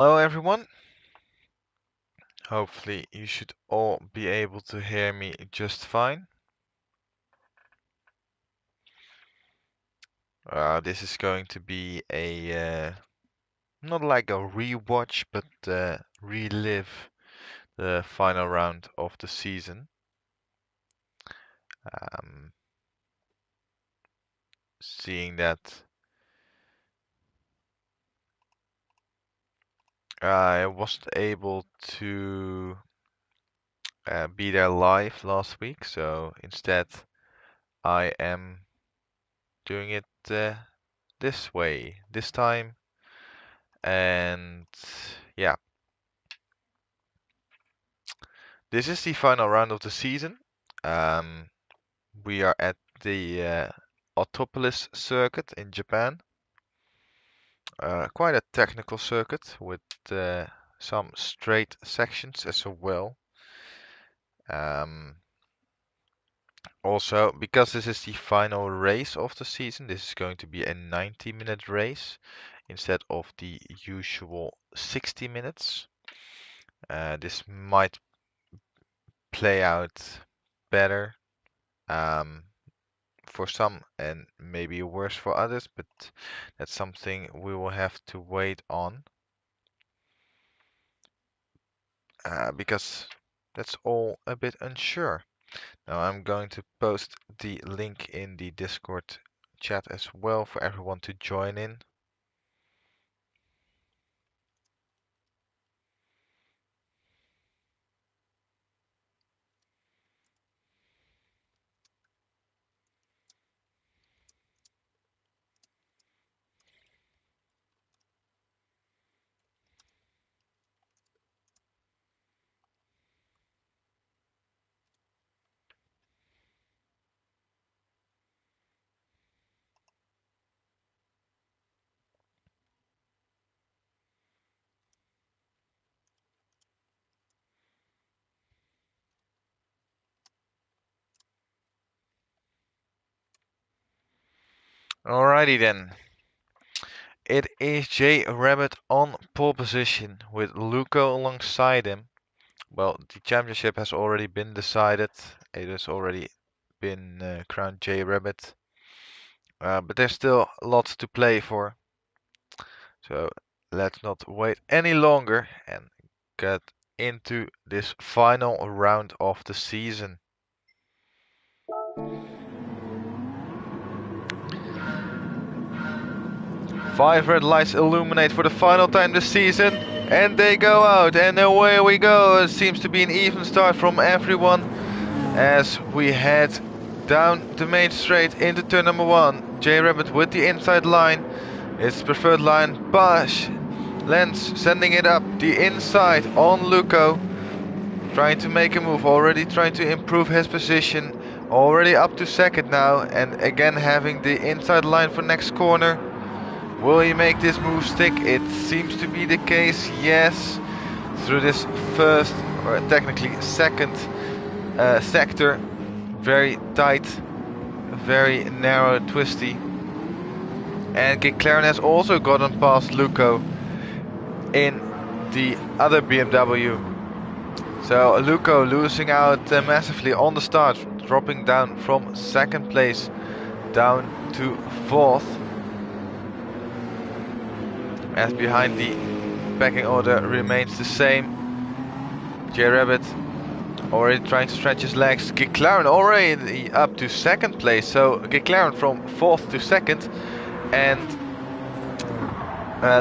Hello everyone. Hopefully you should all be able to hear me just fine. This is going to be a not like a rewatch, but relive the final round of the season. Um, Seeing that I wasn't able to be there live last week, so instead I am doing it this way, this time. And yeah, this is the final round of the season. Um, we are at the Autopolis circuit in Japan. Quite a technical circuit with some straight sections as well. Um, Also, because this is the final race of the season, this is going to be a 90-minute race instead of the usual 60 minutes. This might play out better for some and maybe worse for others, but that's something we will have to wait on because that's all a bit unsure. Now I'm going to post the link in the Discord chat as well for everyone to join in. Alrighty then. It is J Rabbit on pole position with Luco alongside him. Well, the championship has already been decided. It has already been crowned J Rabbit. But there's still lots to play for. So let's not wait any longer and get into this final round of the season. 5 red lights illuminate for the final time this season, and they go out, and away we go. It seems to be an even start from everyone as we head down the main straight into turn number 1. J Rabbit with the inside line, its preferred line. Bosch, Lenz sending it up the inside on Luco, trying to make a move, already trying to improve his position, already up to second now, and again having the inside line for next corner. Will he make this move stick? It seems to be the case, yes. Through this first, or technically second sector. Very tight, very narrow, twisty. And Gr.3 has also gotten past Luco in the other BMW. So Luco losing out massively on the start, dropping down from second place down to fourth. As behind the pecking order remains the same. J Rabbit already trying to stretch his legs. Gr.3 already up to second place, so Gr.3 from fourth to second, and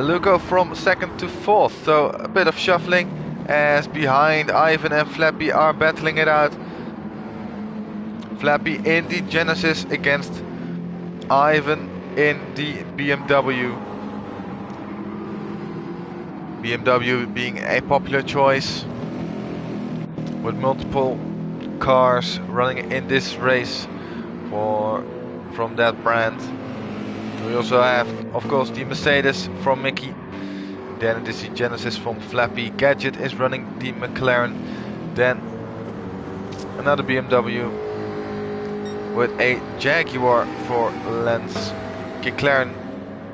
Luco from second to fourth. So a bit of shuffling as behind Ivan and Flappy are battling it out. Flappy in the Genesis against Ivan in the BMW. BMW being a popular choice with multiple cars running in this race from that brand. We also have, of course, the Mercedes from Mickey. Then it is the Genesis from Flappy. Gadget is running the McLaren. Then another BMW with a Jaguar for Lenz. Gr.3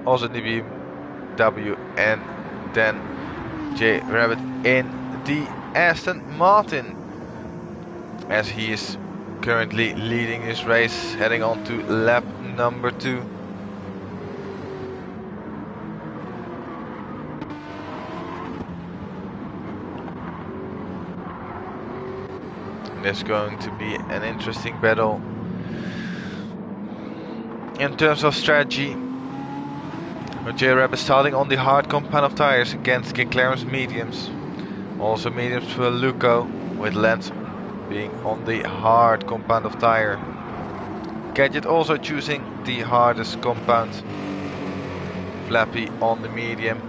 also in the BMW, and then J Rabbit in the Aston Martin, as he is currently leading this race, heading on to lap number 2. There's going to be an interesting battle in terms of strategy. J-Rabbit starting on the hard compound of tires against Gr.3's mediums. Also mediums for Luco, with Lance being on the hard compound of tire. Gadget also choosing the hardest compound. Flappy on the medium,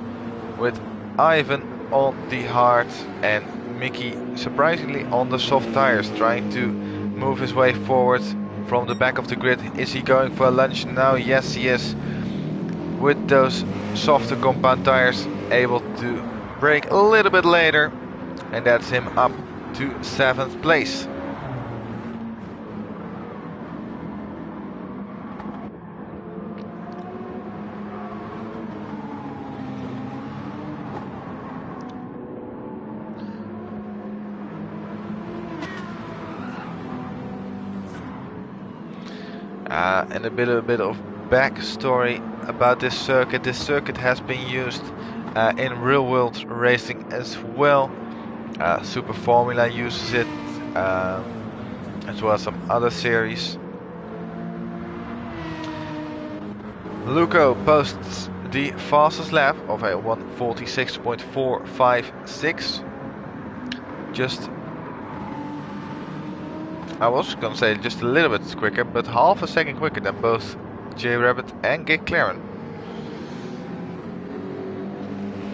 with Ivan on the hard, and Mickey surprisingly on the soft tires, trying to move his way forward from the back of the grid. Is he going for a lunge now? Yes, he is. With those softer compound tires, able to brake a little bit later, and that's him up to 7th place. And a bit of backstory about this circuit. This circuit has been used in real world racing as well. Super Formula uses it, as well as some other series. Luco posts the fastest lap of a 1:46.456. Just, I was gonna say just a little bit quicker, but half a second quicker than both J-Rabbit and Gr.3.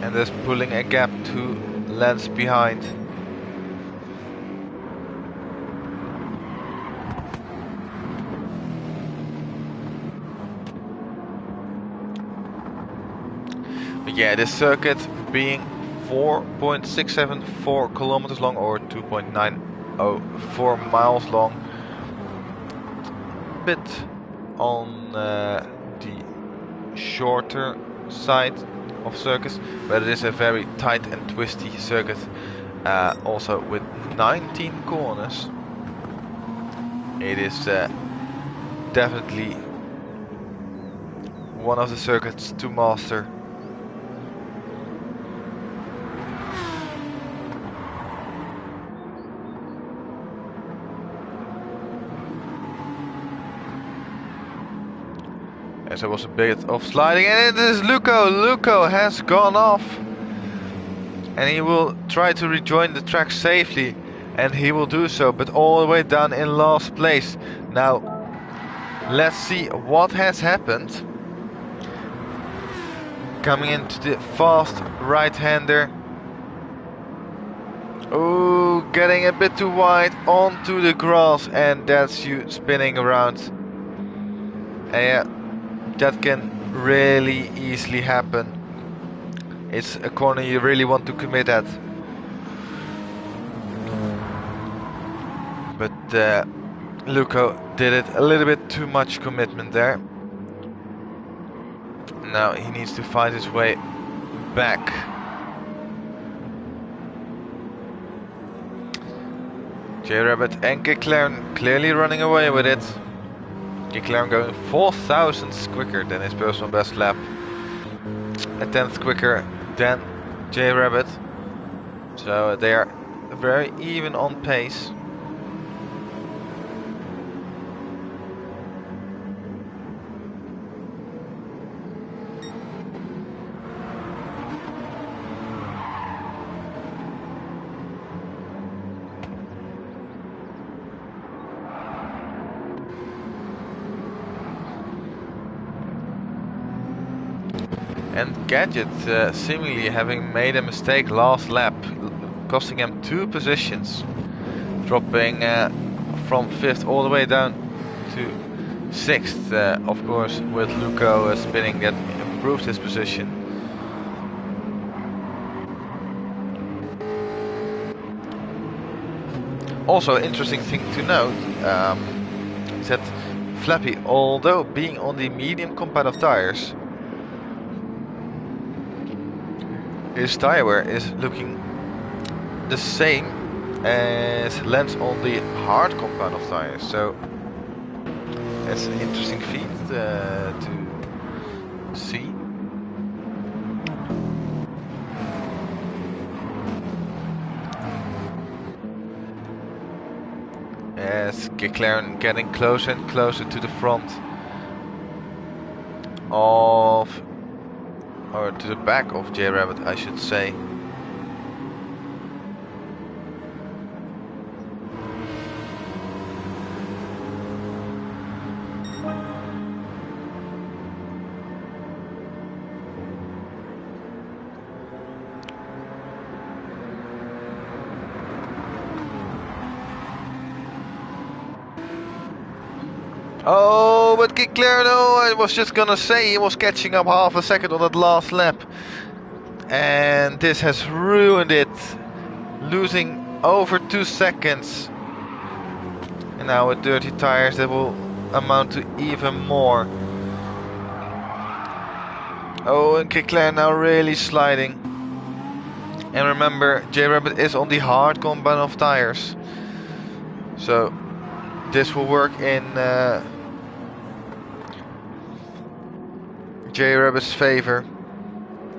And thus pulling a gap 2 lengths behind. But yeah, this circuit being 4.674 kilometers long, or 2.904 miles long. Bit on the shorter side of circuits, but it is a very tight and twisty circuit, also with 19 corners. It is definitely one of the circuits to master. As there was a bit of sliding, and it is Luco. Luco has gone off, and he will try to rejoin the track safely, and he will do so, but all the way down in last place. Now, let's see what has happened. Coming into the fast right-hander. Oh, getting a bit too wide onto the grass, and that's you spinning around. Yeah. That can really easily happen. It's a corner you really want to commit at. But Luco did it a little bit too much commitment there. Now he needs to find his way back. J-Rabbit and Gr.3 clearly running away with it. Gr.3 going 4 thousandths quicker than his personal best lap. A 10th quicker than J-Rabbit. So they are very even on pace. And Gadget seemingly having made a mistake last lap, costing him 2 positions, dropping from 5th all the way down to 6th. Of course, with Luco spinning, that improved his position. Also, interesting thing to note is that Flappy, although being on the medium compound of tires, His tire wear is looking the same as Lance on the hard compound of tires, so it's an interesting feat to see. As Gr.3 getting closer and closer to the front of, or to the back of J Rabbit, I should say. Oh, but Gr.3, no, I was just gonna say he was catching up half a second on that last lap. And this has ruined it. Losing over 2 seconds. And now with dirty tires that will amount to even more. Oh, and Gr.3 now really sliding. And remember, J Rabbit is on the hard compound of tires. So this will work in J Rabbit's favor,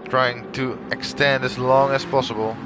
trying to extend as long as possible.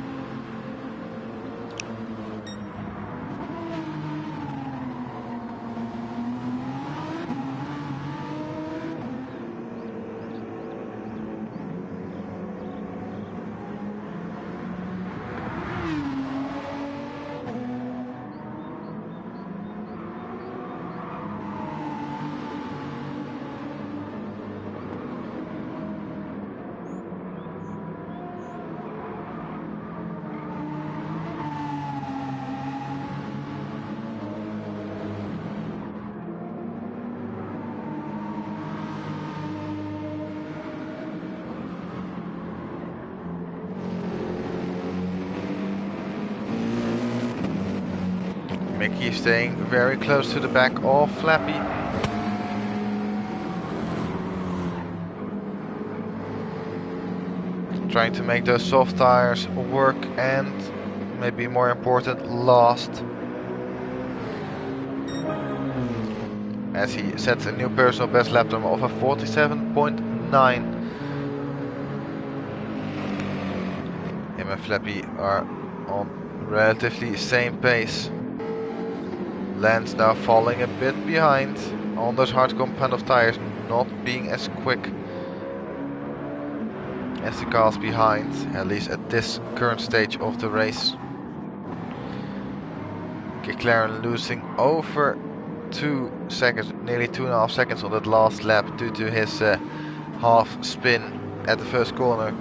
Mickey staying very close to the back of Flappy. Trying to make those soft tires work and, maybe more important, last. As he sets a new personal best lap time of a 47.9. Him and Flappy are on relatively same pace. Lance now falling a bit behind on those hard compound of tires, not being as quick as the cars behind, at least at this current stage of the race. Gr.3 losing over 2 seconds, nearly 2.5 seconds on that last lap due to his half spin at the first corner.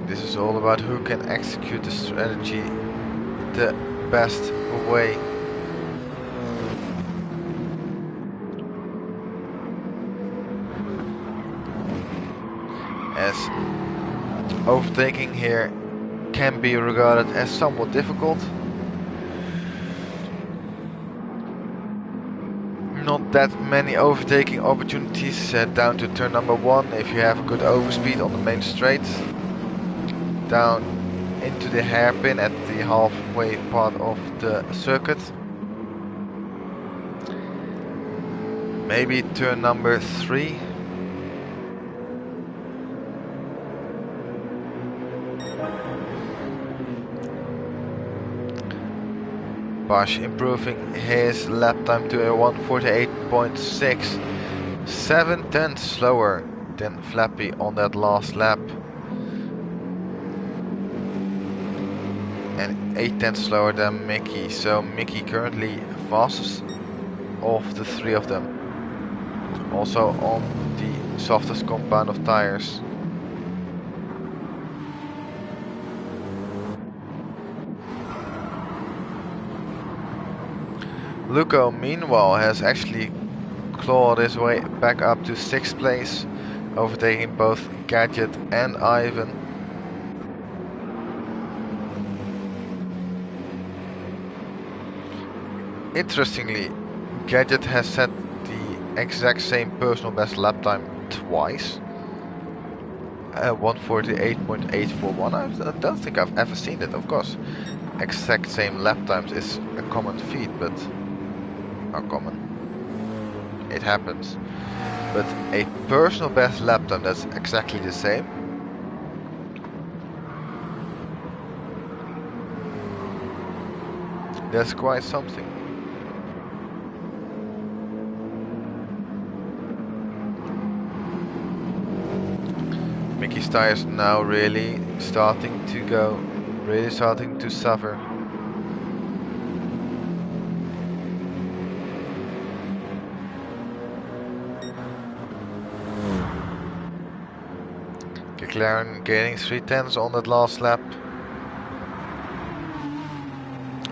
This is all about who can execute the strategy the best way. As overtaking here can be regarded as somewhat difficult. Not that many overtaking opportunities down to turn number 1 if you have a good overspeed on the main straight. Down into the hairpin at the halfway part of the circuit. Maybe turn number 3. Bosch improving his lap time to a 1:48.6, 7/10 slower than Flappy on that last lap. And 8/10 slower than Mickey, so Mickey currently fastest of the 3 of them. Also on the softest compound of tires. Luco, meanwhile, has actually clawed his way back up to 6th place, overtaking both Gadget and Ivan. Interestingly, Gadget has set the exact same personal best lap time twice. 148.841. I don't think I've ever seen it. Of course, exact same lap times is a common feat, but not common. It happens. But a personal best lap time that's exactly the same. That's quite something. Mickey's tires now really starting to go, really starting to suffer. McLaren gaining 3/10 on that last lap.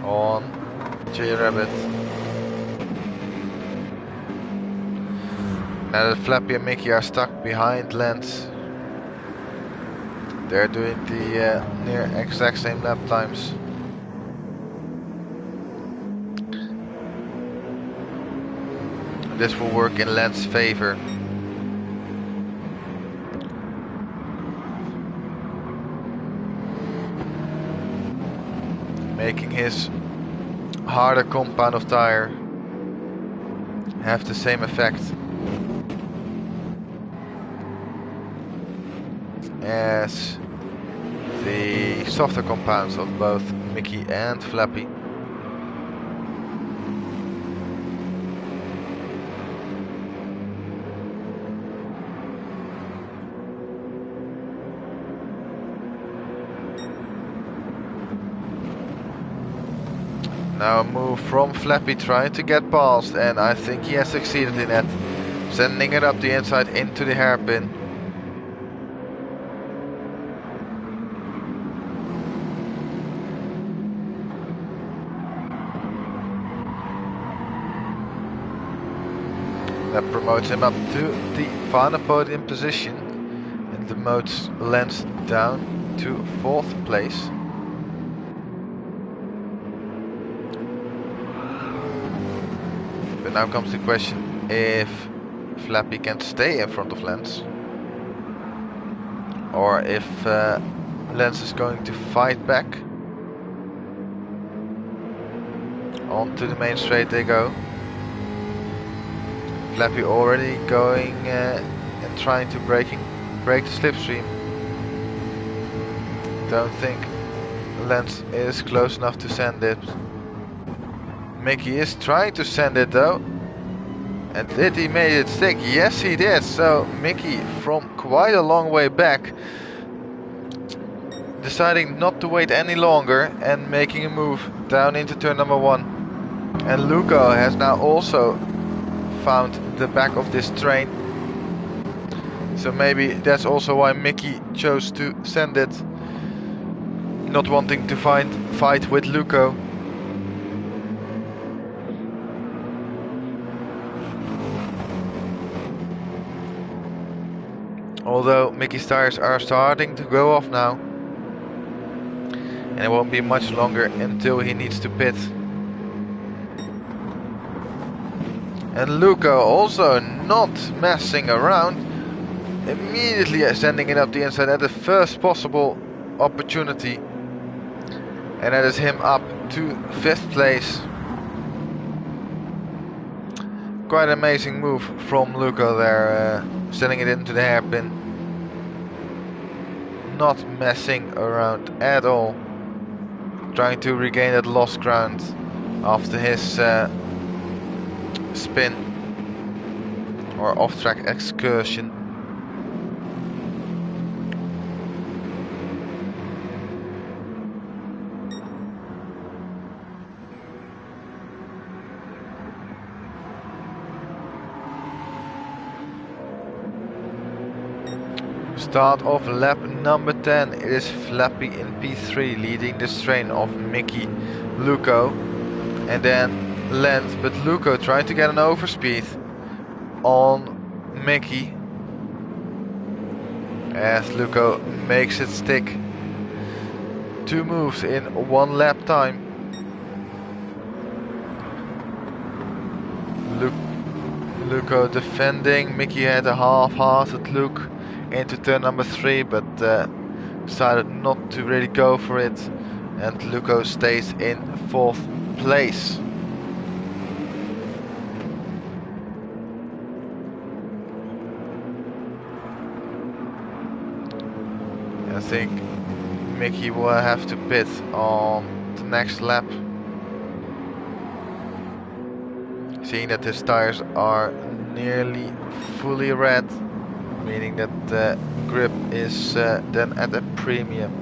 On J-Rabbit. Now that Flappy and Mickey are stuck behind Lance. They're doing the near exact same lap times. This will work in Lance's favor. Making his harder compound of tire have the same effect as the softer compounds of both Mickey and Flappy. Now a move from Flappy trying to get past, and I think he has succeeded in that. Sending it up the inside into the hairpin. That promotes him up to the final podium position and demotes Lance down to 4th place. But now comes the question if Flappy can stay in front of Lance, or if Lance is going to fight back. Onto the main straight they go. Flappy already going and trying to break the slipstream. Don't think Lance is close enough to send it. Mickey is trying to send it though. And did he make it stick? Yes he did. So Mickey from quite a long way back deciding not to wait any longer and making a move down into turn number 1. And Luco has now also found the back of this train. So maybe that's also why Mickey chose to send it, not wanting to fight with Luco. Although Mickey's tires are starting to go off now, and it won't be much longer until he needs to pit. And Luco also not messing around, immediately sending it up the inside at the first possible opportunity. And that is him up to 5th place. Quite an amazing move from Luco there, sending it into the hairpin. Not messing around at all. Trying to regain that lost ground after his spin or off-track excursion. Start of lap number 10. It is Flappy in P3 leading the strain of Mickey, Luco, and then length, but Luco trying to get an overspeed on Mickey. As Luco makes it stick. 2 moves in 1 lap time. Luco defending. Mickey had a half-hearted look into turn number 3, but decided not to really go for it. And Luco stays in 4th place. I think Mickey will have to pit on the next lap. Seeing that his tires are nearly fully red, meaning that the grip is then at a premium.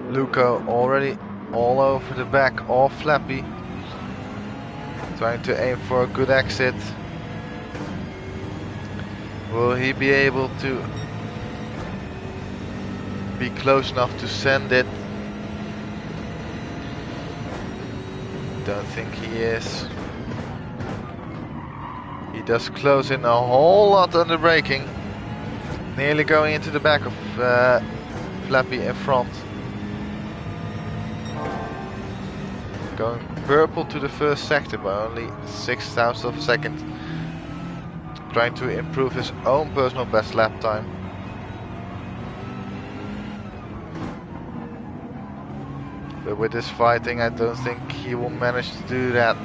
Luco already all over the back of Flappy, trying to aim for a good exit. Will he be able to be close enough to send it? Don't think he is. He does close in a whole lot on the braking, nearly going into the back of Flappy in front. Going purple to the first sector by only 0.06 of a second. Trying to improve his own personal best lap time. But with this fighting, I don't think he will manage to do that.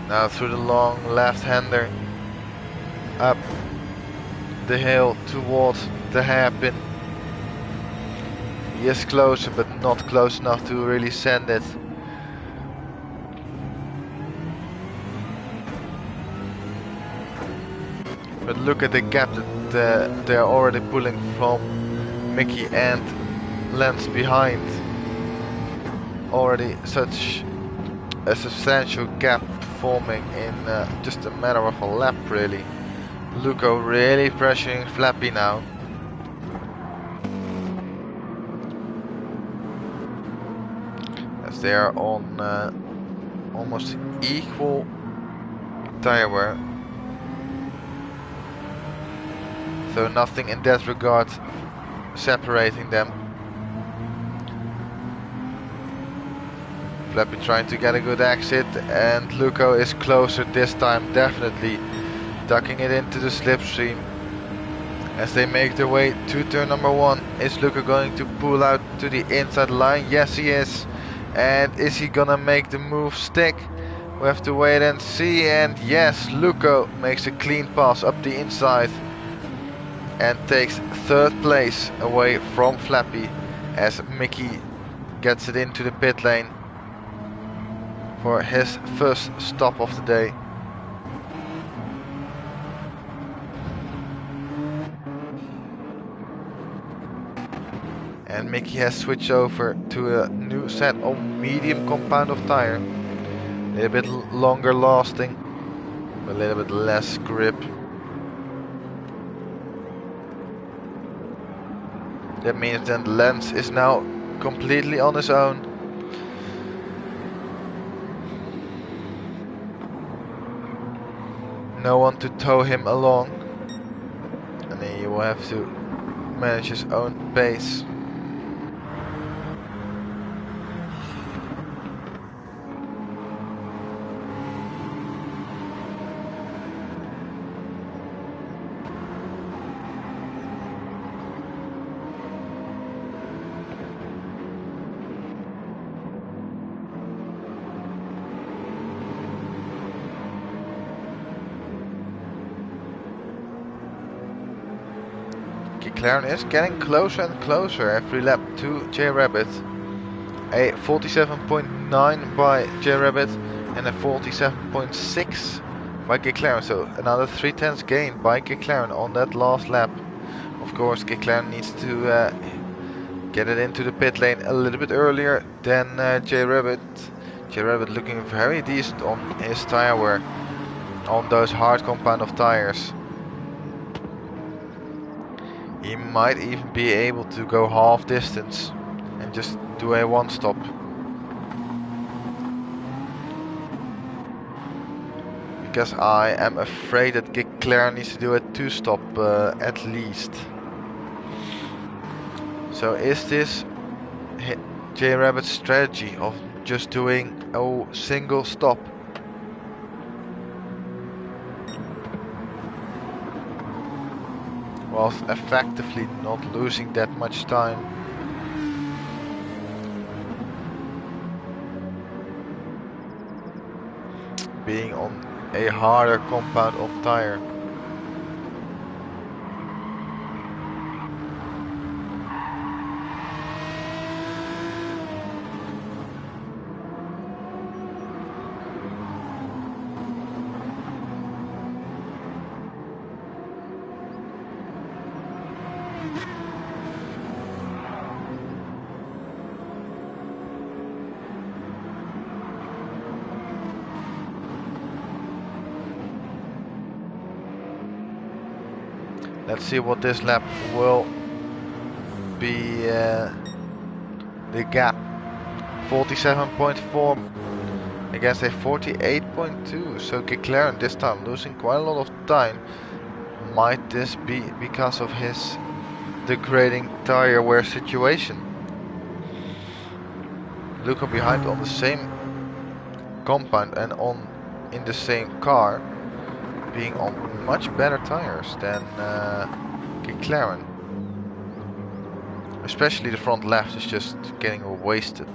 Now through the long left-hander, up the hill towards the hairpin. He is closer, but not close enough to really send it. But look at the gap that they're already pulling from Mickey and Lance behind. Already such a substantial gap forming in just a matter of a lap, really. Luco really pressuring Flappy now. As they are on almost equal tire wear. So nothing in that regard separating them. Flappy trying to get a good exit, and Luco is closer this time, definitely ducking it into the slipstream. As they make their way to turn number 1, is Luco going to pull out to the inside line? Yes, he is. And is he gonna make the move stick? We have to wait and see. And yes, Luco makes a clean pass up the inside and takes 3rd place away from Flappy, as Mickey gets it into the pit lane for his first stop of the day. And Mickey has switched over to a new set of medium compound of tire. A little bit longer lasting, a little bit less grip. That means that Lance is now completely on his own. No one to tow him along. And then he will have to manage his own pace. McLaren is getting closer and closer every lap to J-Rabbit. A 47.9 by J-Rabbit and a 47.6 by Gr.3, so another 3/10 gain by Gr.3 on that last lap. Of course, Gr.3 needs to get it into the pit lane a little bit earlier than J-Rabbit. J-Rabbit looking very decent on his tire wear, on those hard compound of tires. He might even be able to go half distance and just do a one stop. Because I am afraid that Gr.3 needs to do a two stop at least. So is this J-Rabbit's strategy of just doing a single stop? Whilst effectively not losing that much time. Being on a harder compound of tire. Let's see what this lap will be the gap. 47.4 against a 48.2. So Gr.3 this time losing quite a lot of time. Might this be because of his degrading tire wear situation? Looking behind on the same compound and in the same car, being on much better tires than Gr.3. Especially the front left is just getting wasted.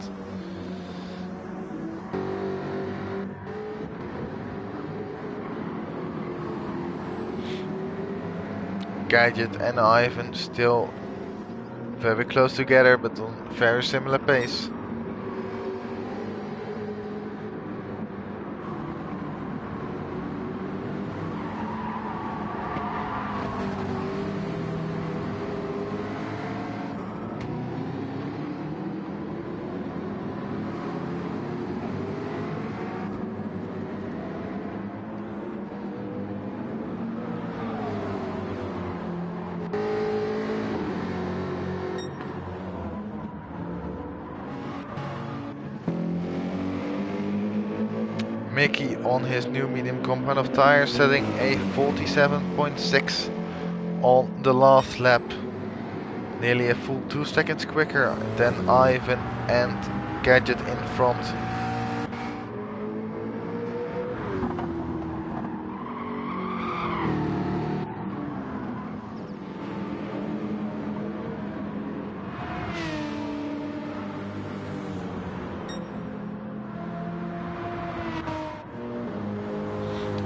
Gadget and Ivan still very close together, but on very similar pace. Mickey on his new medium compound of tires, setting a 47.6 on the last lap. Nearly a full 2 seconds quicker than Ivan and Gadget in front.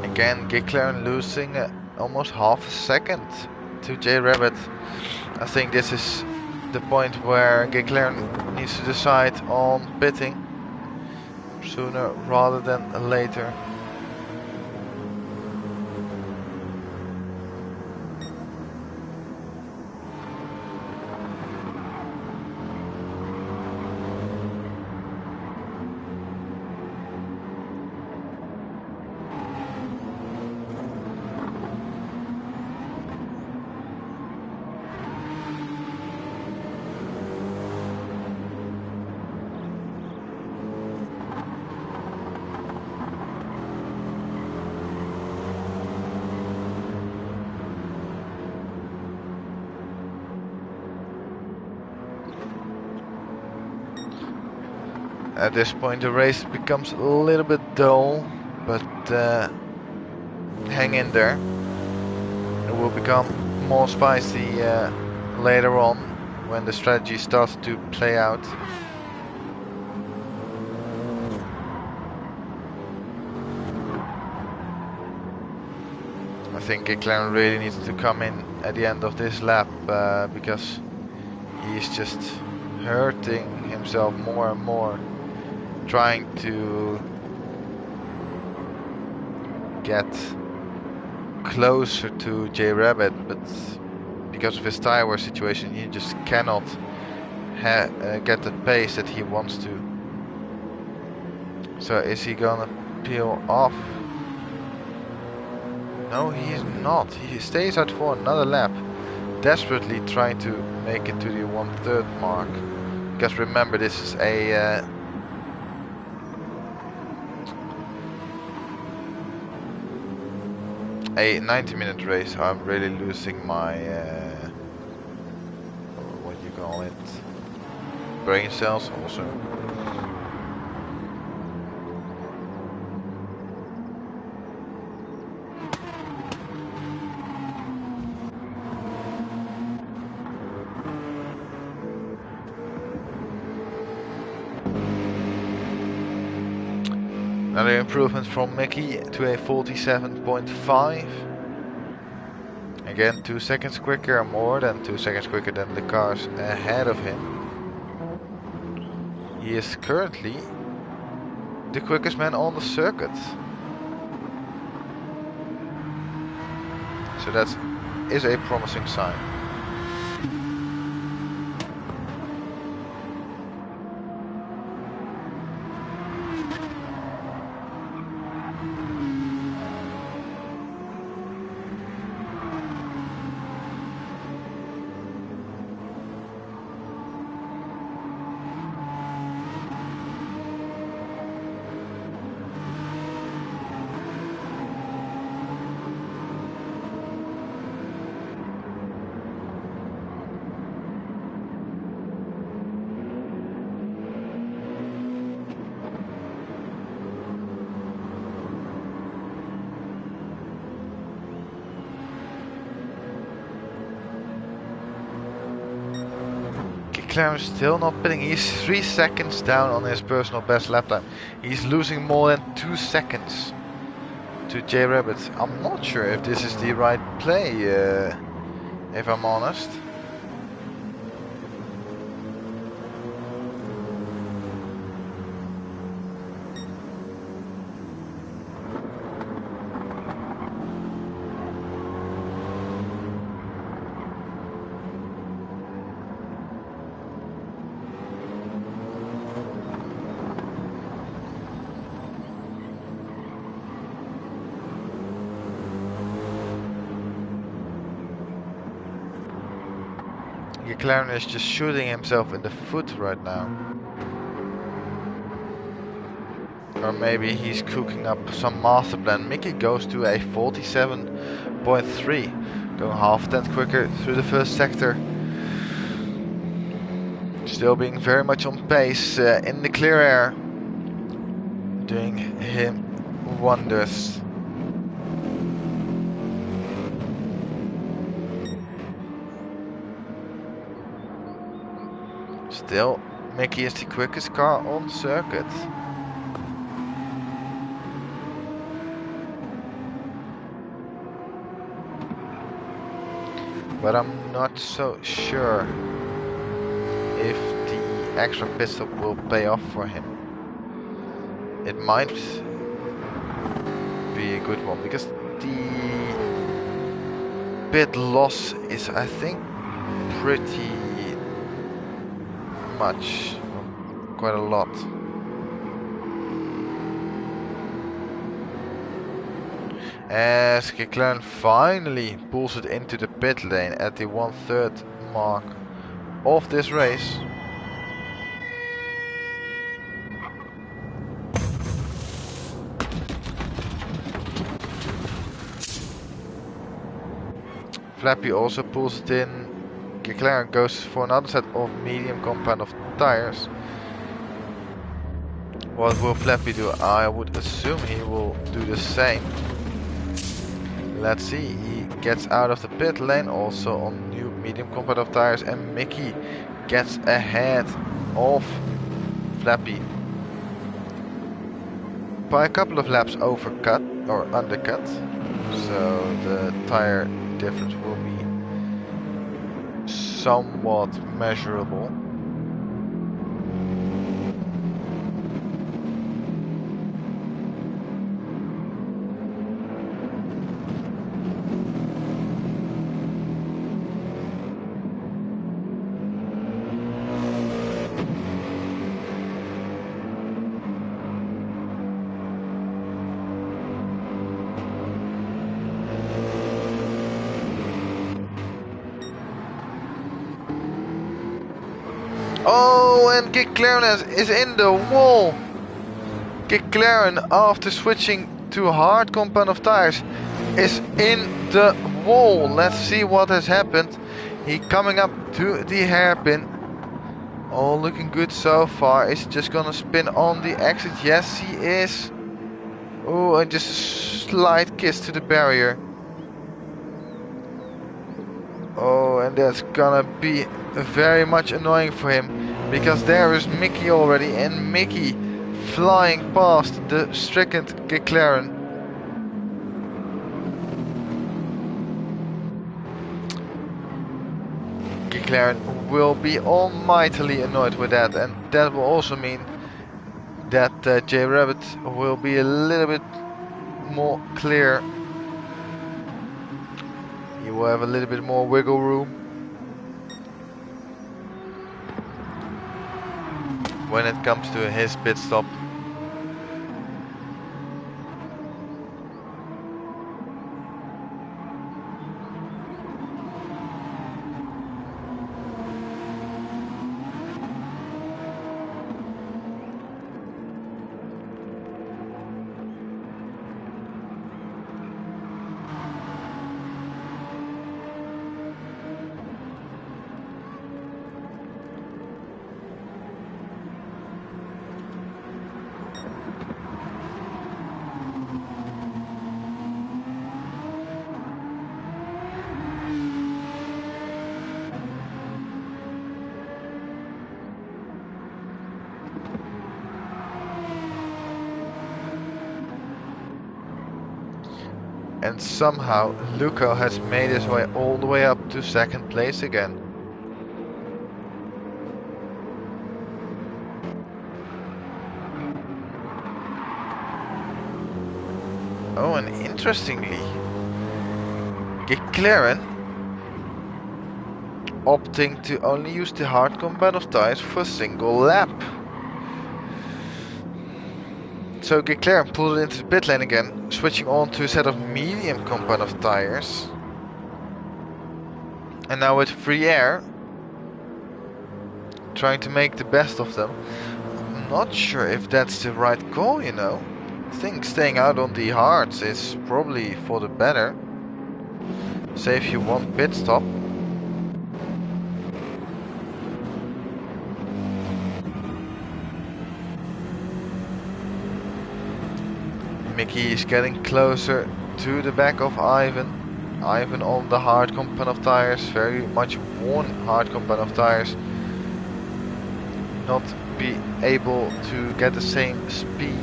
Again, Gr.3 losing almost half a second to J-Rabbit. I think this is the point where Gr.3 needs to decide on pitting sooner rather than later. At this point the race becomes a little bit dull, but hang in there. It will become more spicy later on when the strategy starts to play out. I think Gr.3 really needs to come in at the end of this lap because he's just hurting himself more and more, trying to get closer to J Rabbit, but because of his tire wear situation, he just cannot get the pace that he wants to. So is he gonna peel off? No, he is not. He stays out for another lap, desperately trying to make it to the 1/3 mark. Because remember, this is a 90-minute race. I'm really losing my what do you call it? Brain cells also. Another improvement from Mickey to a 47.5. Again, 2 seconds quicker, more than 2 seconds quicker than the cars ahead of him. He is currently the quickest man on the circuit. So that is a promising sign. Gr.3 still not pitting. He's 3 seconds down on his personal best lap time. He's losing more than 2 seconds to J Rabbit. I'm not sure if this is the right play, if I'm honest. Gr.3 is just shooting himself in the foot right now. Or maybe he's cooking up some master plan. Mickey goes to a 47.3, going half-tenth quicker through the first sector. Still being very much on pace in the clear air, doing him wonders. Still, Mickey is the quickest car on circuit. But I'm not so sure if the extra pit stop will pay off for him. It might be a good one, because the pit loss is, I think, pretty much, quite a lot. As Gr.3 finally pulls it into the pit lane at the 1/3 mark of this race. Flappy also pulls it in. Gr.3 goes for another set of medium compound of tires. What will Flappy do? I would assume he will do the same. Let's see, he gets out of the pit lane also on new medium compound of tires, and Mickey gets ahead of Flappy by a couple of laps overcut. or undercut, so the tire difference will be somewhat measurable. Oh, and Gr.3 is in the wall. Gr.3, after switching to hard compound of tires, is in the wall. Let's see what has happened. He coming up to the hairpin. Oh, looking good so far. Is he just gonna spin on the exit? Yes, he is. Oh, and just a slight kiss to the barrier. Oh, and that's gonna be very much annoying for him, because there is Mickey already, and Mickey flying past the stricken Gr.3. Gr.3 will be almightily annoyed with that, and that will also mean that J Rabbit will be a little bit more clear. He will have a little bit more wiggle room when it comes to his pit stop. And somehow Luco has made his way all the way up to second place again. Oh, and interestingly, Gr.3 opting to only use the hard compound of tires for a single lap. So Gr.3 pulled it into the pit lane again, switching on to a set of medium compound of tires. And now with free air, trying to make the best of them. I'm not sure if that's the right call, you know. I think staying out on the hards is probably for the better. Save you one pit stop. Mickey is getting closer to the back of Ivan. Ivan on the hard compound of tires, very much worn hard compound of tires. Not be able to get the same speed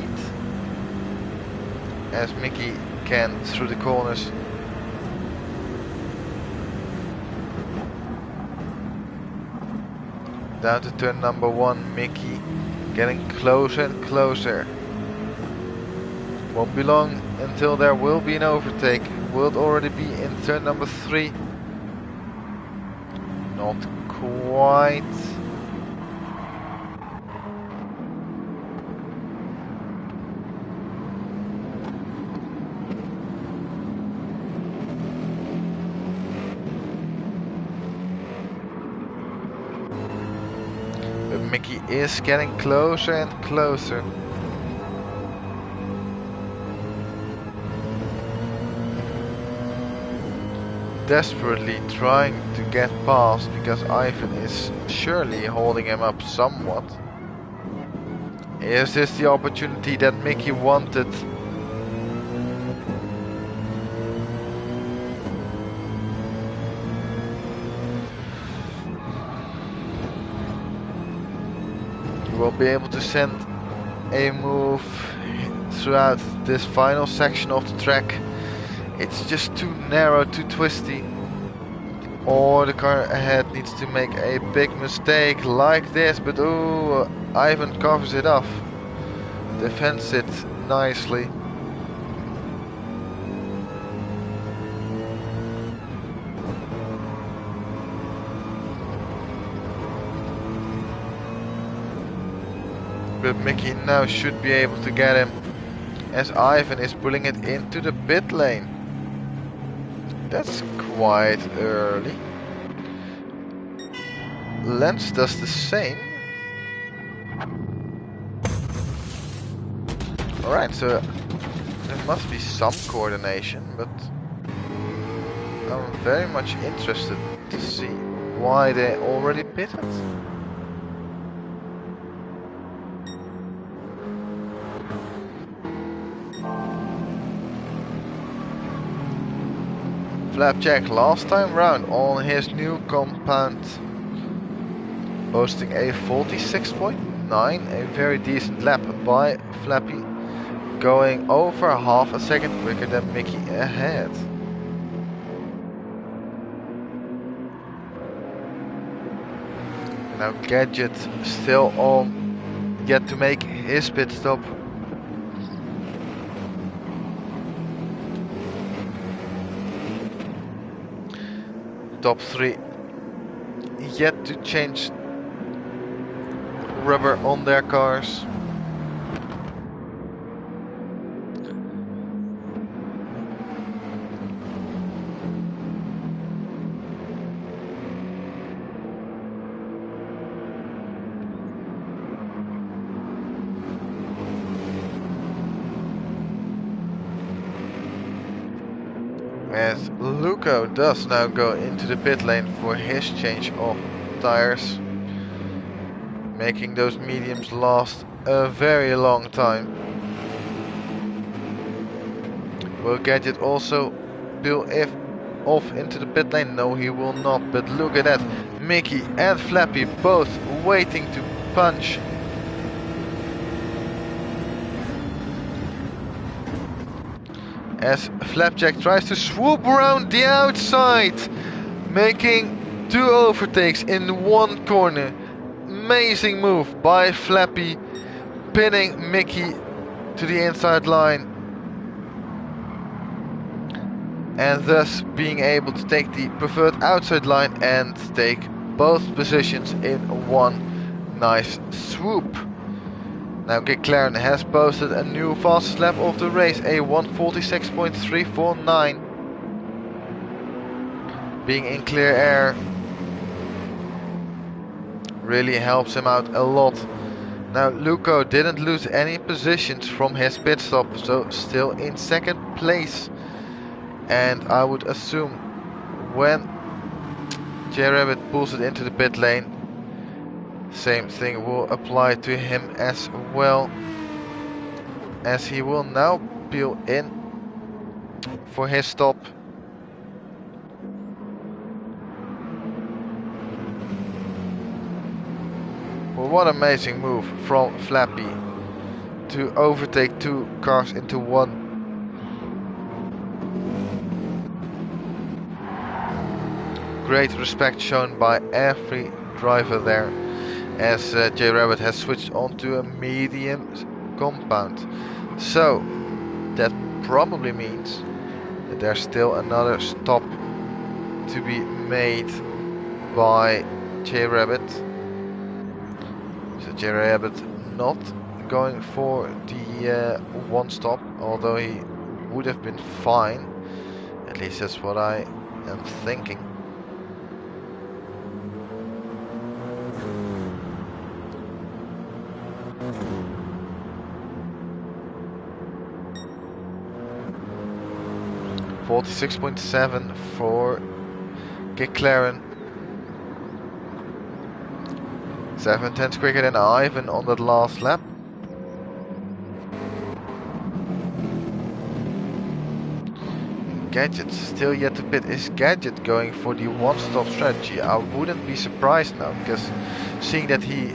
as Mickey can through the corners. Down to turn number 1, Mickey getting closer and closer. Won't be long until there will be an overtake. Will it already be in turn number 3? Not quite. But Mickey is getting closer and closer. Desperately trying to get past, because Ivan is surely holding him up somewhat. Is this the opportunity that Mickey wanted? He will be able to send a move throughout this final section of the track. It's just too narrow, too twisty. Or the car ahead needs to make a big mistake like this, but ooh, Ivan covers it off. Defends it nicely. But Mickey now should be able to get him, as Ivan is pulling it into the pit lane. That's quite early. Lance does the same. Alright, so there must be some coordination, but I'm very much interested to see why they already pitted. Flapjack last time round on his new compound, posting a 46.9, a very decent lap by Flappy, going over half a second quicker than Mickey ahead. Now Gadget still on, yet to make his pit stop. Top 3 yet to change rubber on their cars. As Luco does now go into the pit lane for his change of tires, making those mediums last a very long time. Will Gadget also peel off into the pit lane? No, he will not, but look at that, Mickey and Flappy both waiting to punch. As Flapjack tries to swoop around the outside, making 2 overtakes in one corner. Amazing move by Flappy, pinning Mickey to the inside line, and thus being able to take the preferred outside line and take both positions in one nice swoop. Now Gr.3 has posted a new fastest lap of the race, a 1:46.349. Being in clear air really helps him out a lot. Now Luco didn't lose any positions from his pit stop, so still in second place. And I would assume when J-Rabbit pulls it into the pit lane, same thing will apply to him as well, as he will now peel in for his stop. Well, what amazing move from Flappy to overtake 2 cars into one. Great respect shown by every driver there, as J-Rabbit has switched onto a medium compound. So that probably means that there's still another stop to be made by J-Rabbit. So J-Rabbit not going for the one stop, although he would have been fine. At least that's what I am thinking. .7 for Gr.3. 7/10 quicker than Ivan on that last lap. Gadget still yet to pit. Is Gadget going for the one-stop strategy? I wouldn't be surprised now, because seeing that he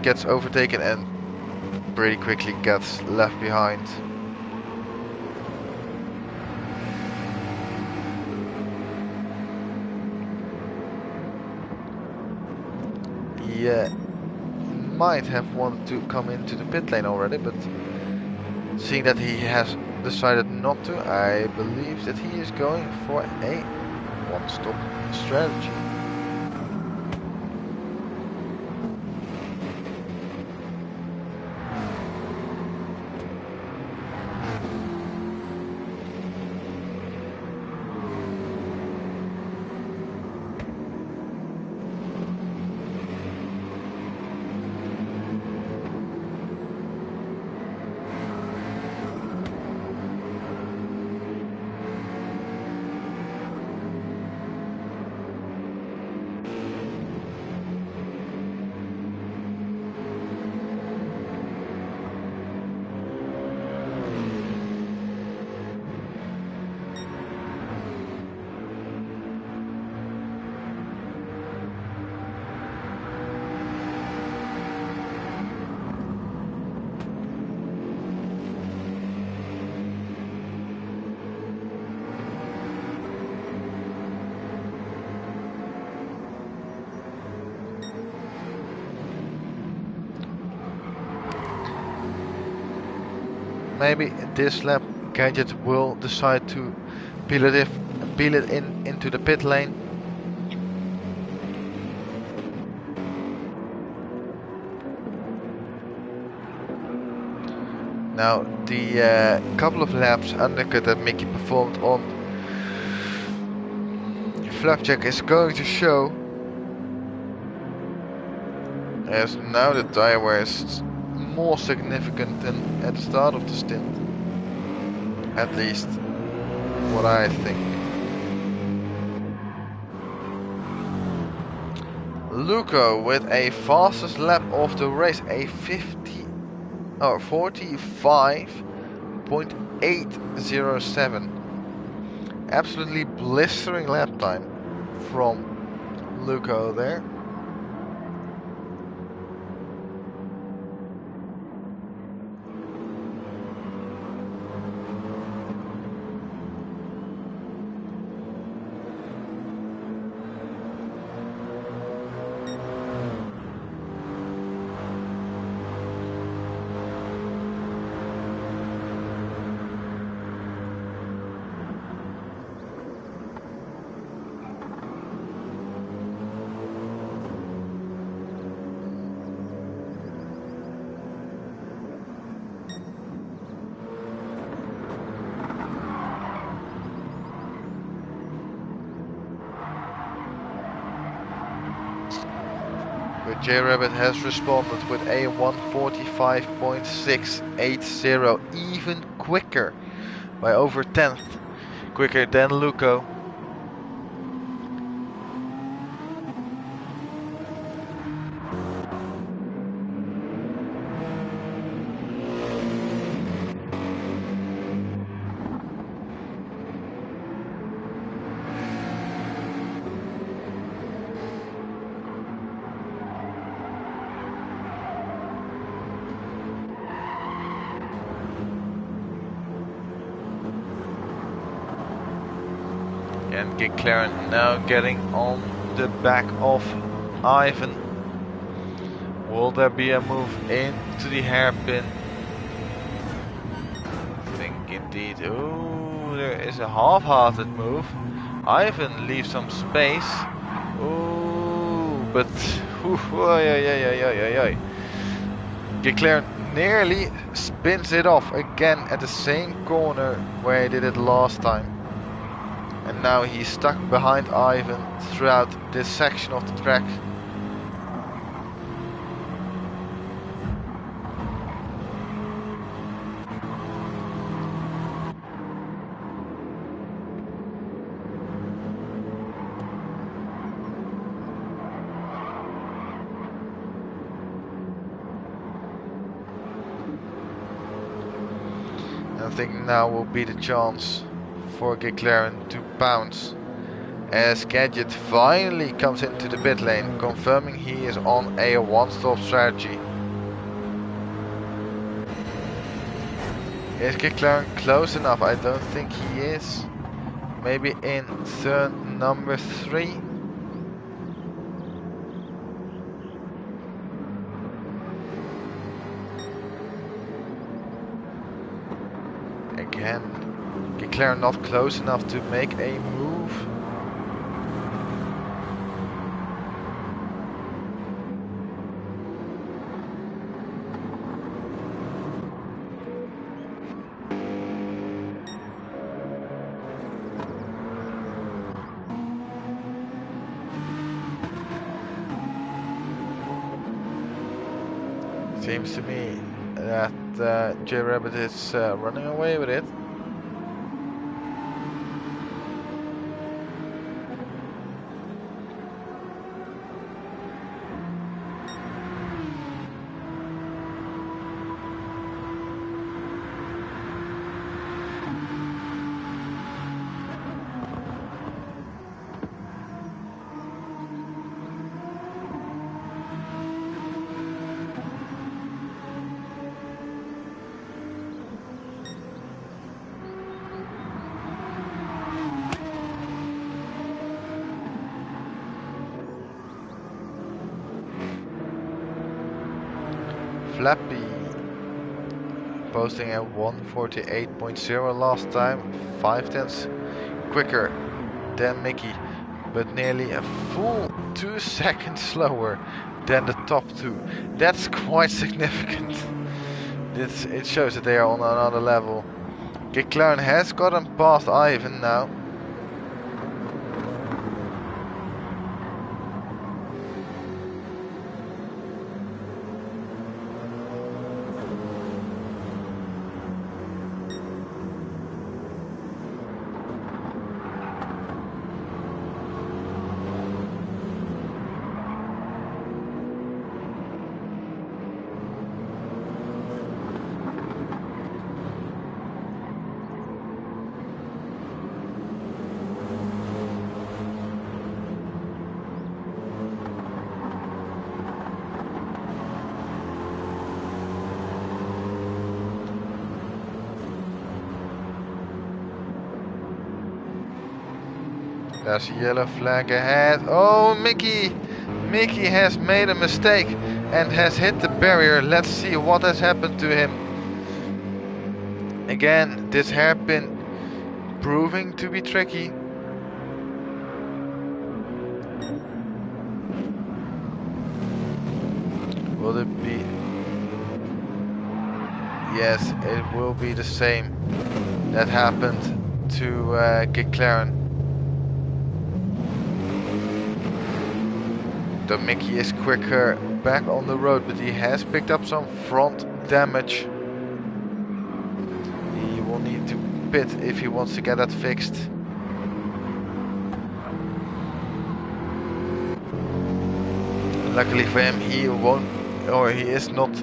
gets overtaken and pretty quickly gets left behind. Yeah, might have wanted to come into the pit lane already, but seeing that he has decided not to, I believe that he is going for a one-stop strategy. Maybe this lap Gadget will decide to peel it into the pit lane. Now the couple of laps undercut that Mickey performed on Flapjack is going to show, as now the tire wear is more significant than at the start of the stint. At least what I think. Luco with a fastest lap of the race, a 45.807. Absolutely blistering lap time from Luco there. But J-Rabbit has responded with a 145.680, even quicker by over 10th, quicker than Luco. And Gr.3 now getting on the back of Ivan. Will there be a move into the hairpin? I think indeed. Oh, there is a half-hearted move. Ivan leaves some space. Oh, but Gr.3 nearly spins it off again at the same corner where he did it last time. And now he's stuck behind Ivan throughout this section of the track. I think now will be the chance for Gr.3 to bounce, as Gadget finally comes into the pit lane, confirming he is on a one-stop strategy. Is Gr.3 close enough? I don't think he is. Maybe in turn number 3. Again, Gr.3 not close enough to make a move. Seems to me that J-Rabbit is running away with it. Flappy posting at 1:48.0 last time, 5/10 quicker than Mickey, but nearly a full 2 seconds slower than the top two. That's quite significant. It shows that they are on another level. Gr.3 has gotten past Ivan now. There's a yellow flag ahead. Oh, Mickey! Mickey has made a mistake and has hit the barrier. Let's see what has happened to him. Again, this hairpin proving to be tricky. Will it be? Yes, it will be the same that happened to Gr.3. Though Mickey is quicker back on the road, but he has picked up some front damage. He will need to pit if he wants to get that fixed. Luckily for him, he won't, or he is not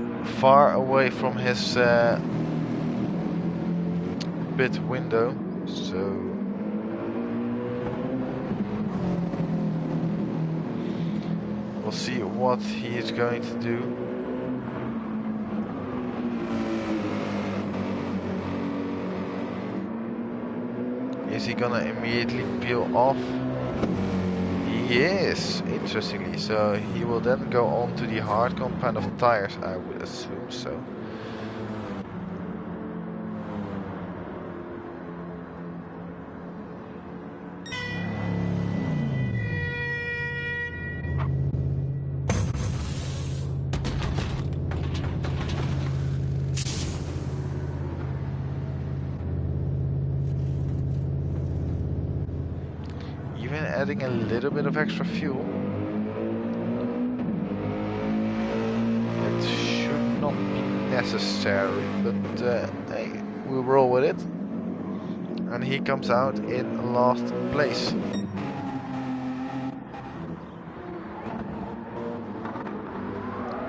far away from his pit window, so we'll see what he is going to do. Is he gonna immediately peel off? He is, interestingly. So he will then go on to the hard compound of tires, I would assume so. Adding a little bit of extra fuel. It should not be necessary, but hey, we'll roll with it. And he comes out in last place.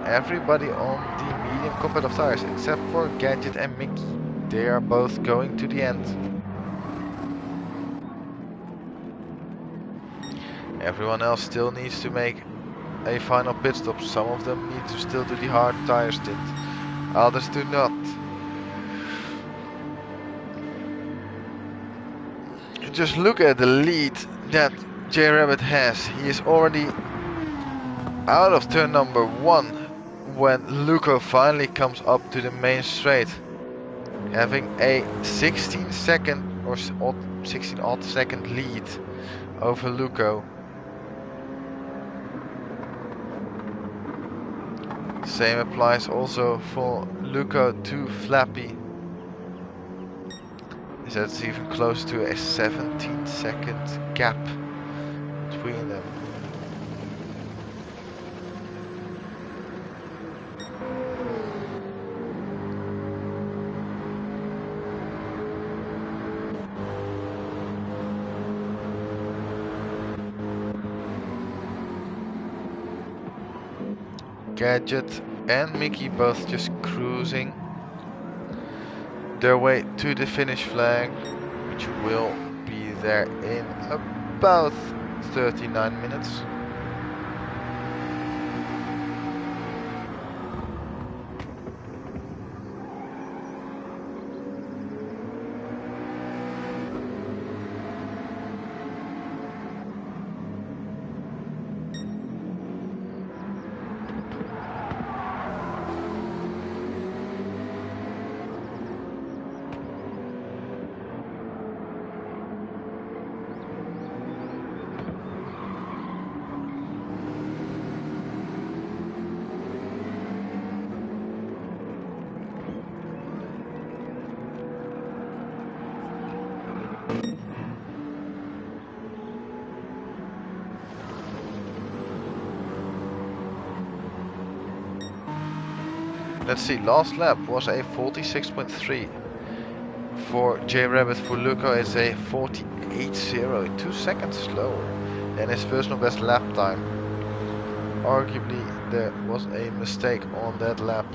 Everybody on the medium compound of tires except for Gadget and Mickey. They are both going to the end. Everyone else still needs to make a final pit stop. Some of them need to still do the hard tire stint. Others do not. just look at the lead that J Rabbit has. He is already out of turn number 1 when Luco finally comes up to the main straight, having a 16 second or 16 odd second lead over Luco. Same applies also for Luco to Flappy. That's even close to a 17 second gap between them. Gadget and Mickey both just cruising their way to the finish flag, which will be there in about 39 minutes. Let's see, last lap was a 46.3. For J Rabbit, for Luco it's a 48.0, 2 seconds slower than his personal best lap time. Arguably there was a mistake on that lap.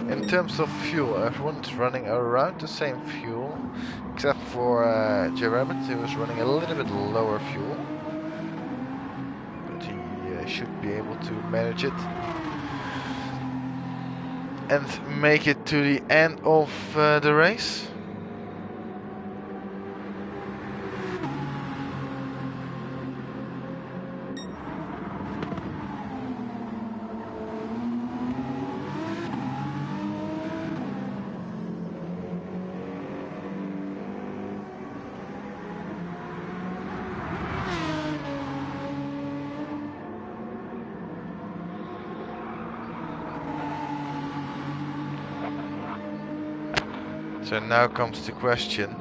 In terms of fuel, everyone's running around the same fuel, except for J Rabbit, who was running a little bit lower fuel. But he should be able to manage it and make it to the end of the race. So now comes the question,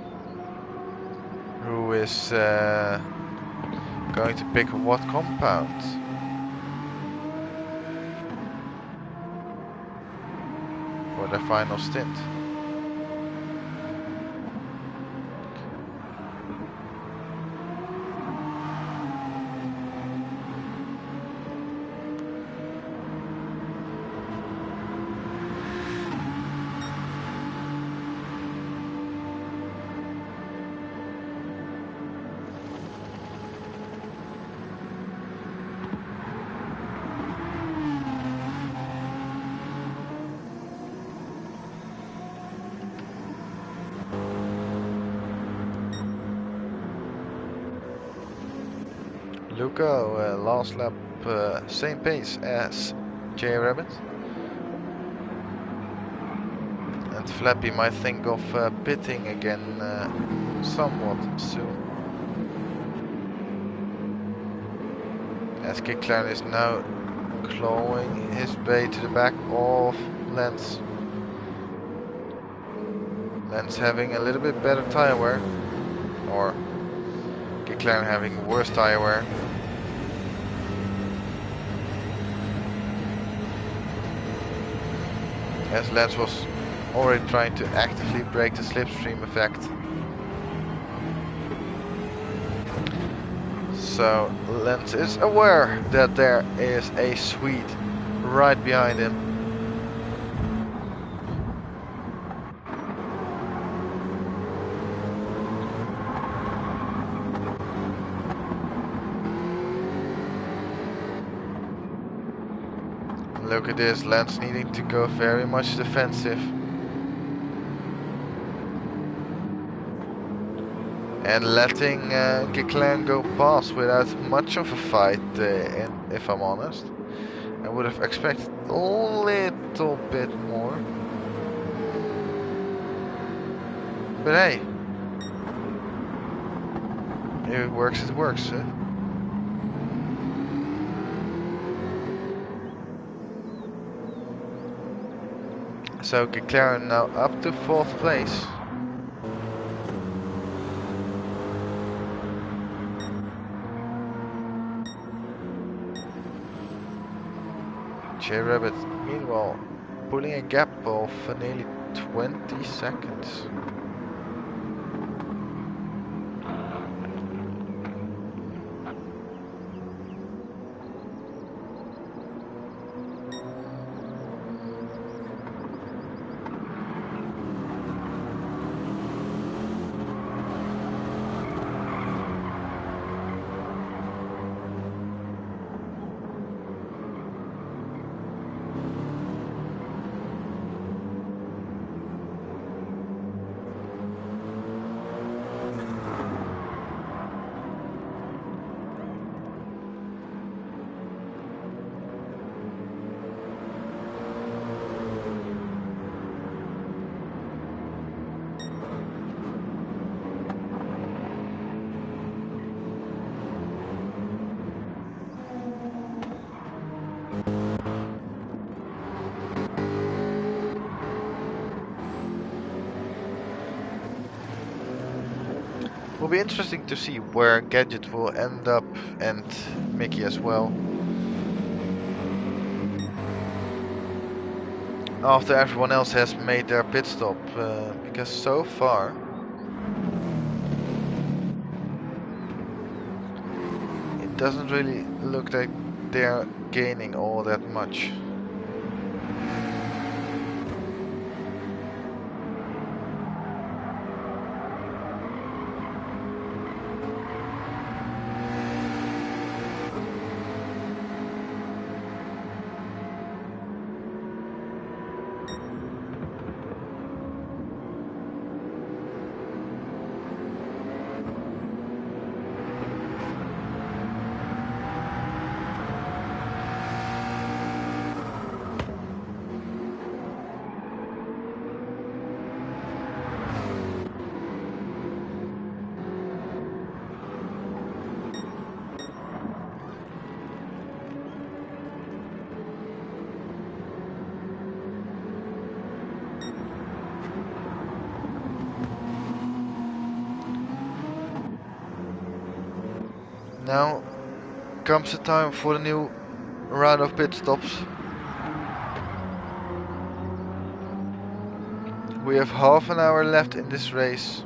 who is going to pick what compound for the final stint? Luco, last lap, same pace as J Rabbit. And Flappy might think of pitting again somewhat soon. As Gr.3 is now clawing his way to the back of Lance. Lance having a little bit better tire wear, or Gr.3 having worse tire wear. As Lance was already trying to actively break the slipstream effect. So Lance is aware that there is a Swede right behind him. Look at this, Lance needing to go very much defensive. And letting Gr.3 go past without much of a fight, if I'm honest. I would have expected a little bit more. But hey, if it works, it works. So Gr.3 now up to 4th place. J Rabbit, meanwhile, pulling a gap of nearly 20 seconds. Will be interesting to see where Gadget will end up, and Mickey as well. After everyone else has made their pit stop, because so far it doesn't really look like they're gaining all that much. Now comes the time for the new round of pit stops. We have half an hour left in this race.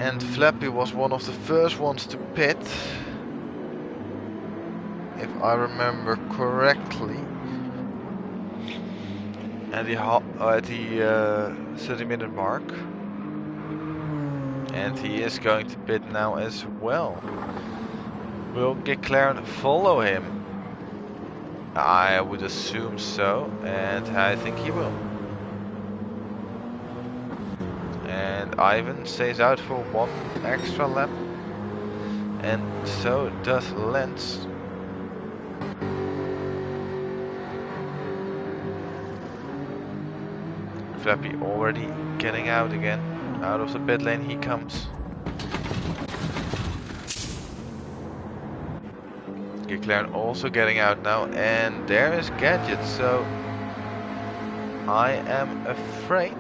And Flappy was one of the first ones to pit, if I remember correctly, at the 30-minute mark. And he is going to pit now as well. Will Gr.3 follow him? I would assume so, and I think he will. And Ivan stays out for one extra lap, and so does Lens. Flappy already getting out again. Out of the pit lane he comes. Gr.3 also getting out now, and there is Gadget, so I am afraid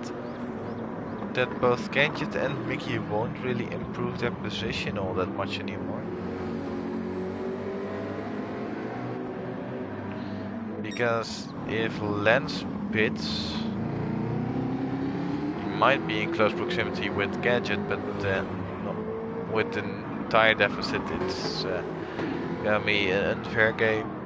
that both Gadget and Mickey won't really improve their position all that much anymore. Because if Lens pits, he might be in close proximity with Gadget, but with the tire deficit it's gonna be an unfair game.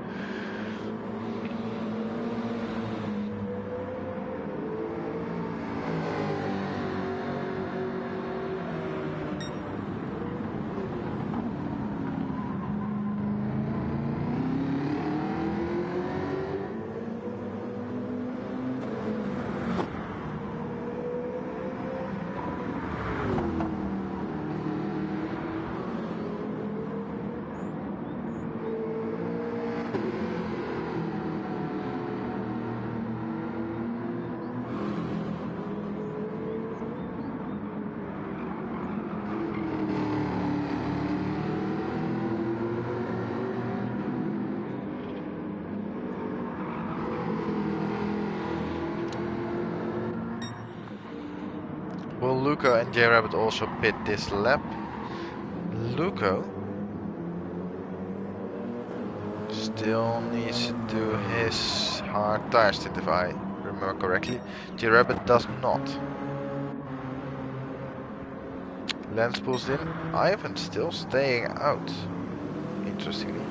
Will Luco and J-Rabbit also pit this lap? Luco still needs to do his hard tire stint, if I remember correctly. J-Rabbit does not. Lance pulls in. Ivan still staying out. Interestingly.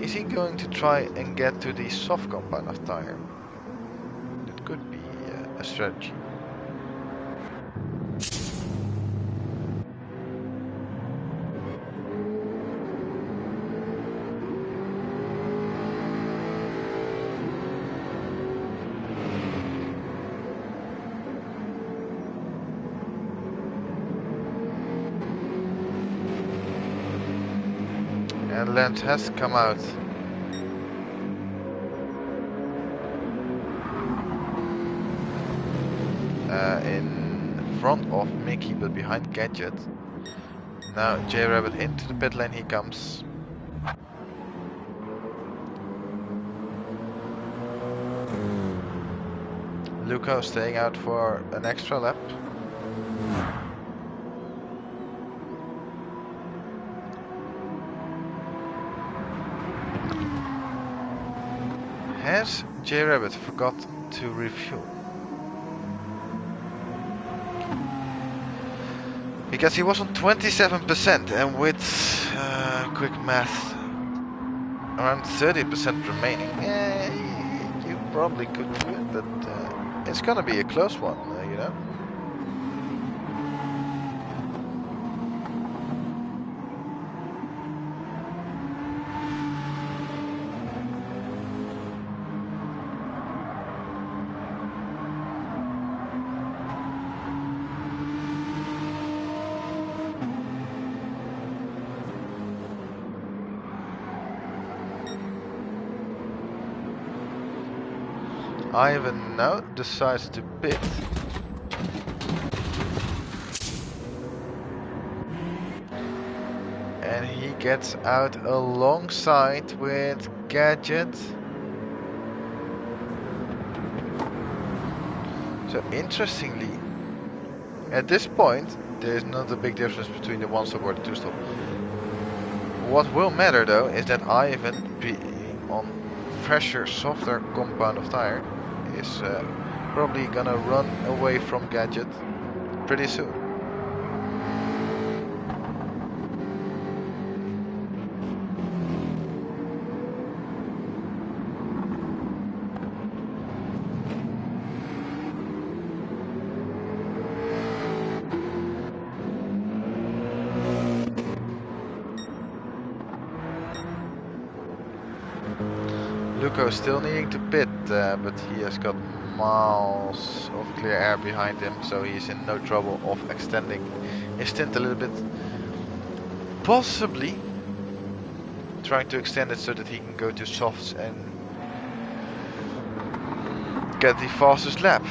Is he going to try and get to the soft compound of tire? That could be a strategy. And Lance has come out. In front of Mickey, but behind Gadget. Now J-Rabbit into the pit lane he comes. Luco staying out for an extra lap. Has J-Rabbit forgot to refuel? Because he was on 27%, and with quick math, around 30% remaining. You probably could do it, but it's gonna be a close one, you know. Ivan now decides to pit. And he gets out alongside with Gadget. So interestingly, at this point, there is not a big difference between the one stop or the two stop. What will matter though is that Ivan being on fresher, softer compound of tire is probably gonna run away from Gadget pretty soon. Luco still needing to pit, but he has got miles of clear air behind him, so he's in no trouble of extending his stint a little bit. Possibly trying to extend it so that he can go to softs and get the fastest lap.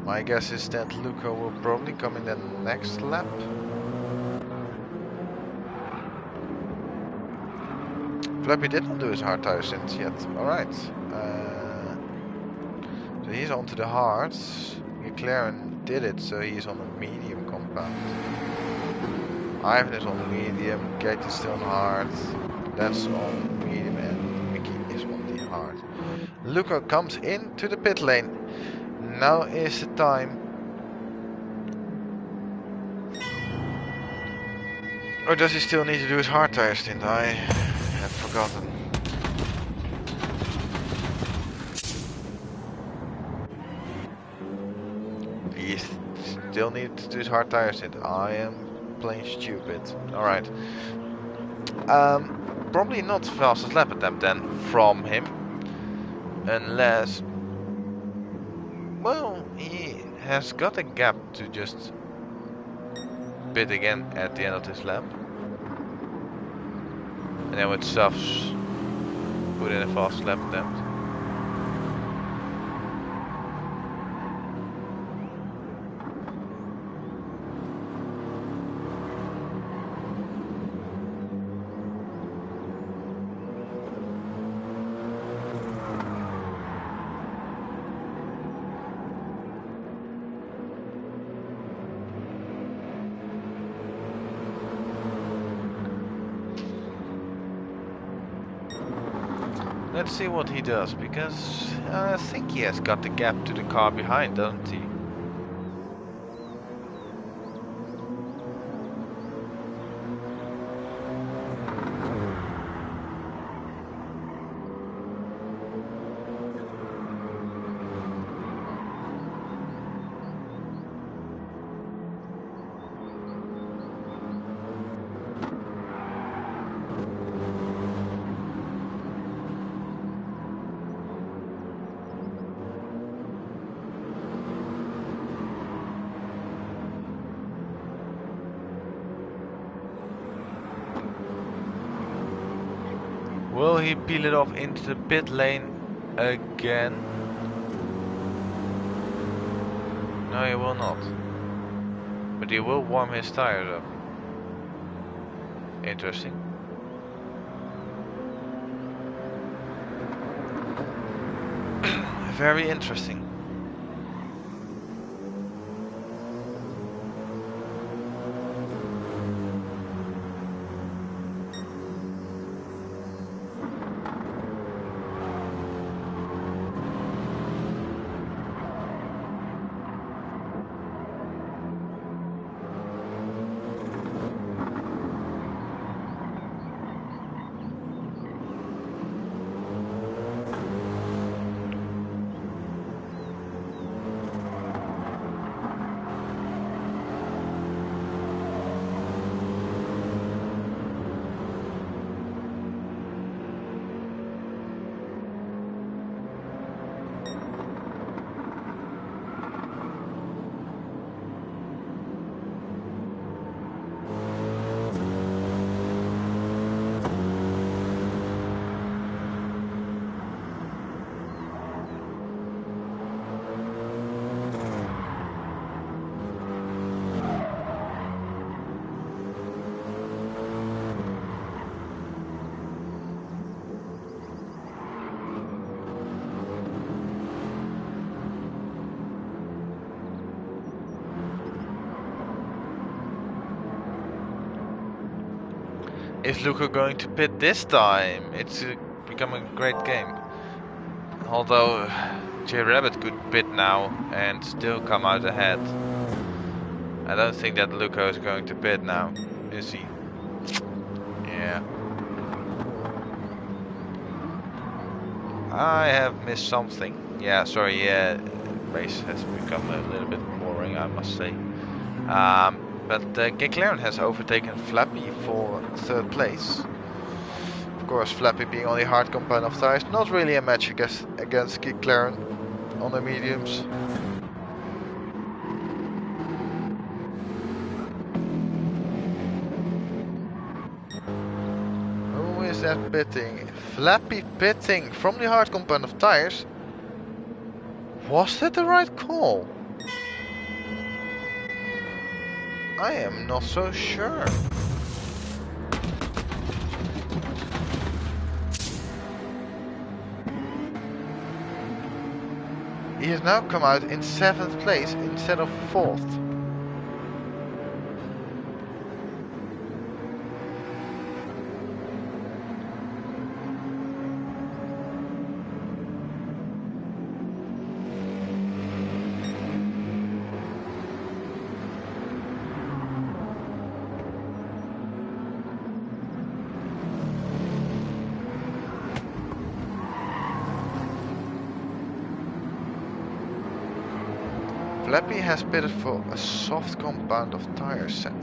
My guess is that Luco will probably come in the next lap. Flappy did not do his hard tire stint yet. Alright. So he's onto the hards. McLaren did it, so he's on a medium compound. Ivan is on medium, Gate is still on hard. That's on medium and Mickey is on the hard. Luco comes into the pit lane. Now is the time. Or does he still need to do his hard tire stint? I have forgotten. He still needs to do his hard tire stint. I am playing stupid. Alright. Probably not fastest lap attempt then from him. Unless... well, he has got a gap to just pit again at the end of this lap. And then with softs, put in a fast lap attempt. Let's see what he does, because I think he has got the gap to the car behind, doesn't he? Will he peel it off into the pit lane again? No, he will not. But he will warm his tires up. Interesting. Very interesting. Is Luca going to pit this time? It's becoming a great game. Although J Rabbit could pit now and still come out ahead. I don't think that Luca is going to pit now, is he? Yeah. I have missed something. Yeah, sorry, yeah, race has become a little bit boring, I must say. But Gr.3 has overtaken Flappy for 3rd place. Of course, Flappy being on the hard compound of tires, not really a match against Gr.3 on the mediums. Who is that pitting? Flappy pitting from the hard compound of tires. Was that the right call? I am not so sure. He has now come out in 7th place instead of 4th. Flappy has pitted for a soft compound of tire set.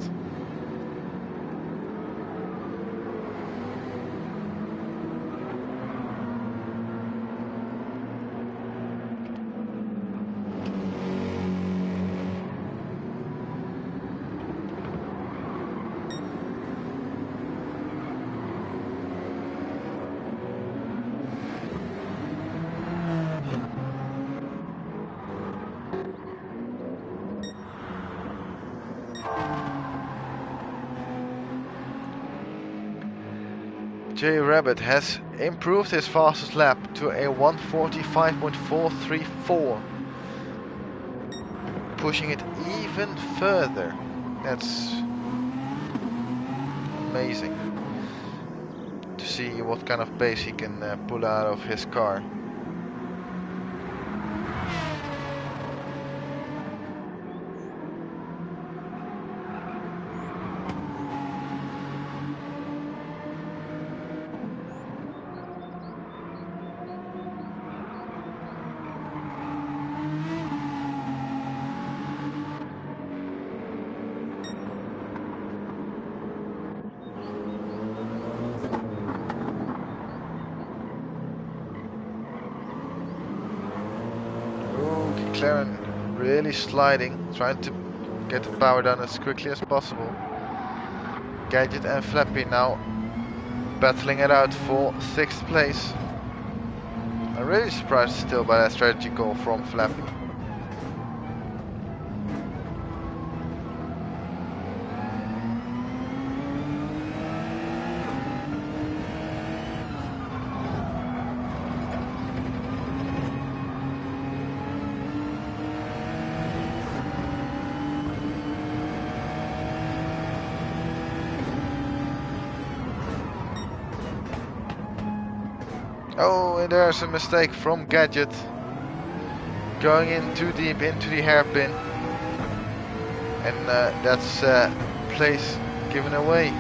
J Rabbit has improved his fastest lap to a 1:45.434, pushing it even further. That's amazing to see what kind of pace he can pull out of his car. Gr.3 really sliding, trying to get the power down as quickly as possible. Gadget and Flappy now battling it out for 6th place. I'm really surprised still by that strategy call from Flappy. Oh, and there's a mistake from Gadget. Going in too deep into the hairpin. And that's place given away.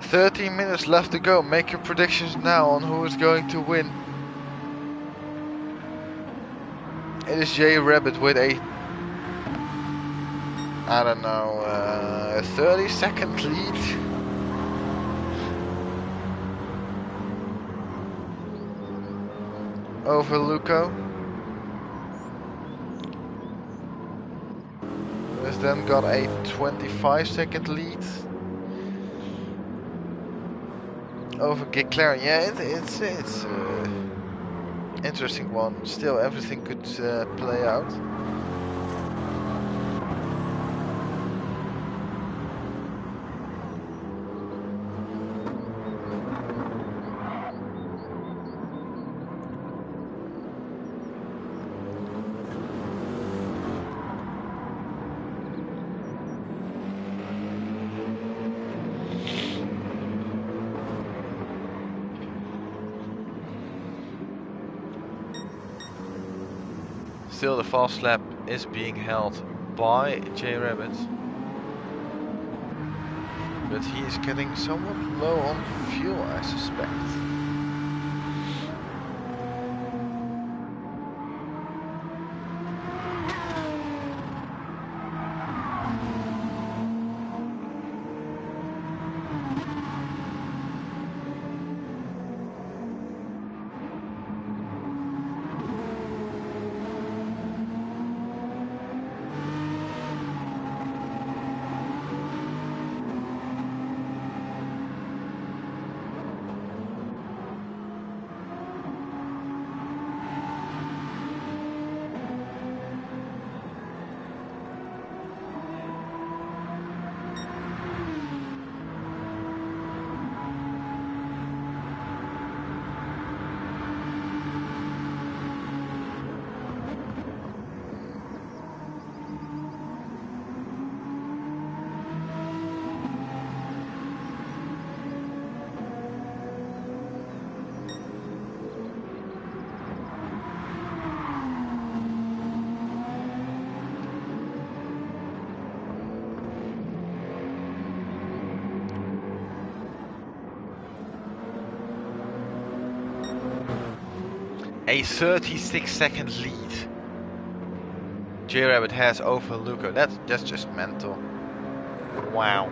"13 minutes left to go. Make your predictions now on who is going to win." It is J Rabbit with a I don't know, 30-second lead. Over Luco. Who has then got a 25-second lead. Over Gr.3. Yeah, it's interesting one. Still, everything could play out. Still, the fast lap is being held by J-Rabbit. But he is getting somewhat low on fuel, I suspect. A 36-second lead J-Rabbit has over Luco. That's just mental. Wow.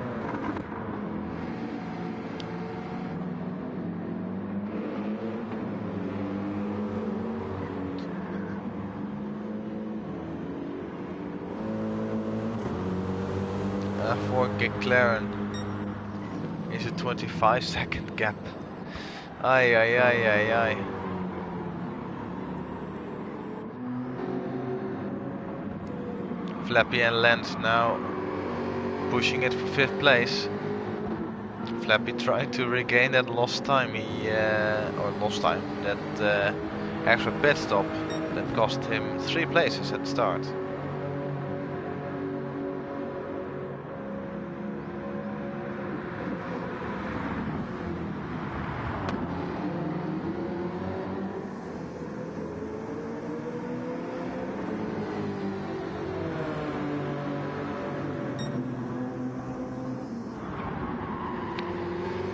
For Gr.3 is a 25-second gap. Ay ay ay ay ay. Flappy and Lens now pushing it for 5th place. Flappy trying to regain that lost time. That extra pit stop that cost him 3 places at the start.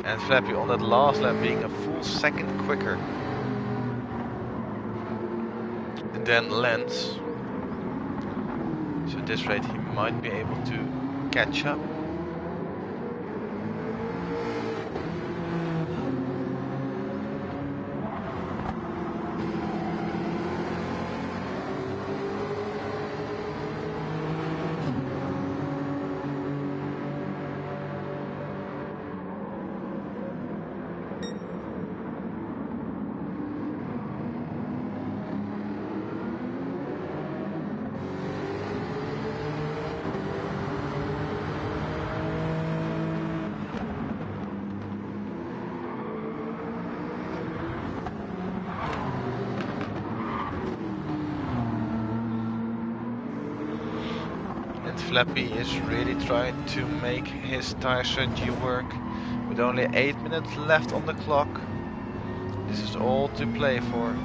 And Flappy on that last lap being a full second quicker than Lens. So at this rate he might be able to catch up. Flappy is really trying to make his tire strategy work. With only 8 minutes left on the clock, this is all to play for.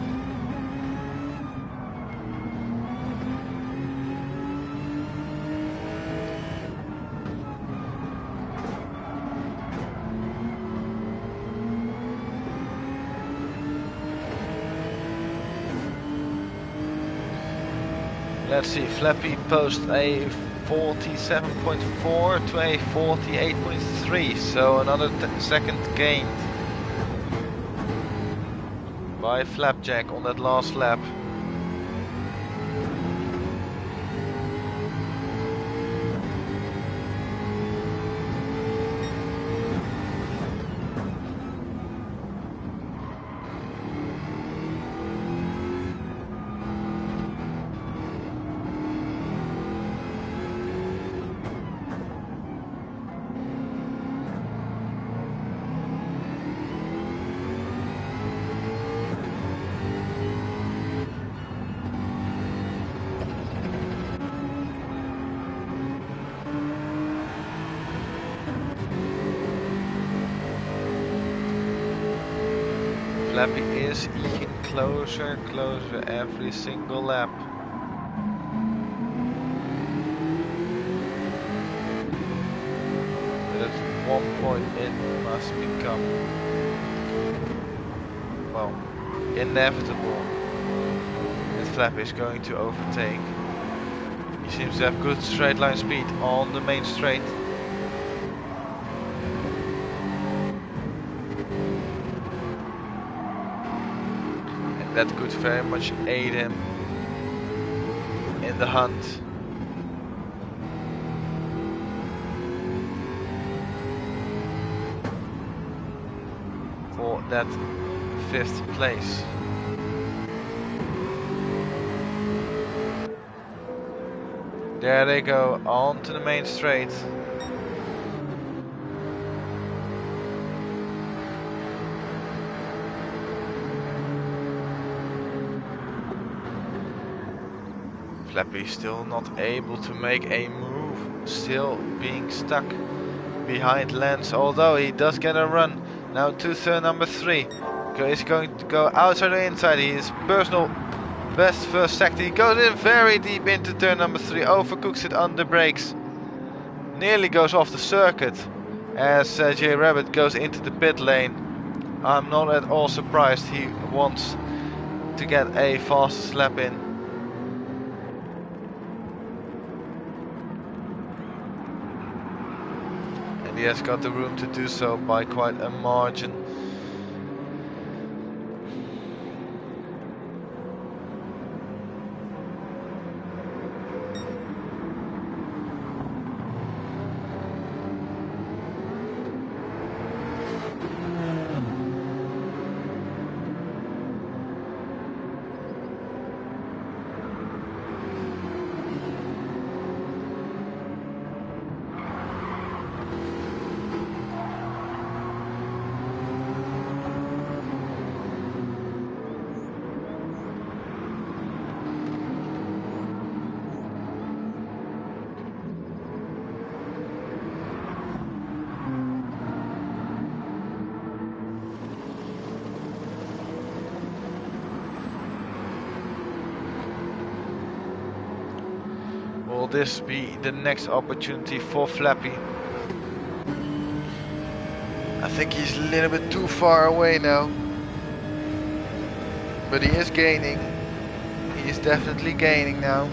Let's see, Flappy posts a 47.4 to a 48.3, so another second gained by Flapjack on that last lap. Flappy is eking closer and closer every single lap. But at one point it must become, well, inevitable that Flappy is going to overtake. He seems to have good straight line speed on the main straight. That could very much aid him in the hunt. For that 5th place. There they go, on to the main straight. Flappy still not able to make a move, still being stuck behind Lance, although he does get a run. Now to turn number 3. He's going to go outside or inside. He is personal best first sector. He goes in very deep into turn number 3, overcooks it on the brakes. Nearly goes off the circuit as J Rabbit goes into the pit lane. I'm not at all surprised. He wants to get a fast lap in. He has got the room to do so by quite a margin. Will this be the next opportunity for Flappy? I think he's a little bit too far away now. But he is gaining. He is definitely gaining now.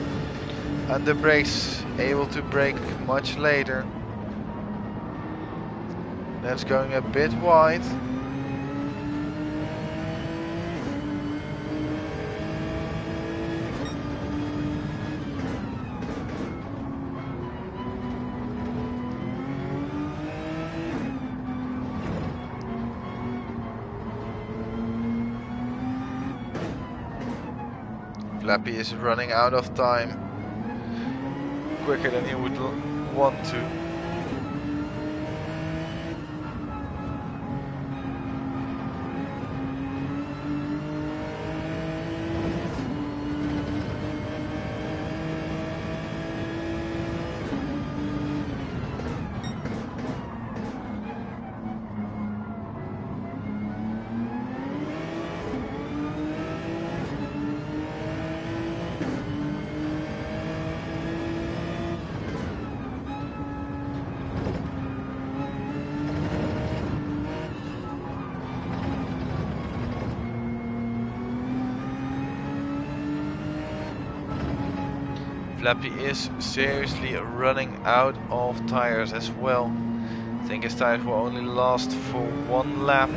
Under brakes, able to brake much later. That's going a bit wide. Flappy is running out of time quicker than he would want to. Flappy is seriously running out of tires as well. I think his tires will only last for one lap.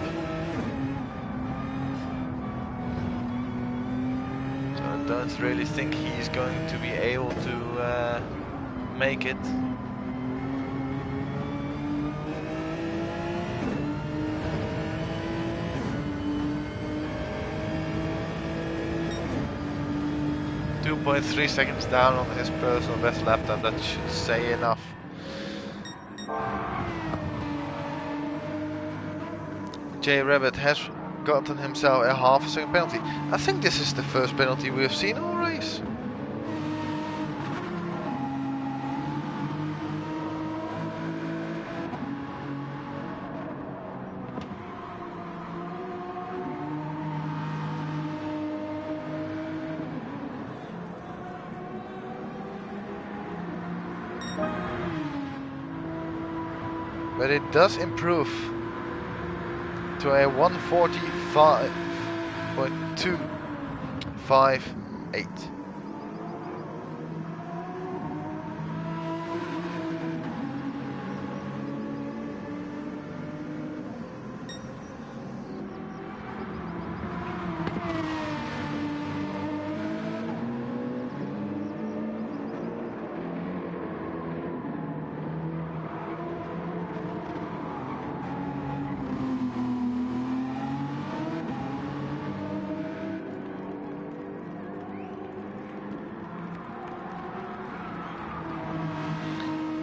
So I don't really think he's going to be able to make it. .3 seconds down on his personal best lap time, that should say enough. J Rabbit has gotten himself a half a second penalty. I think this is the first penalty we've seen all race. But it does improve to a 145.258.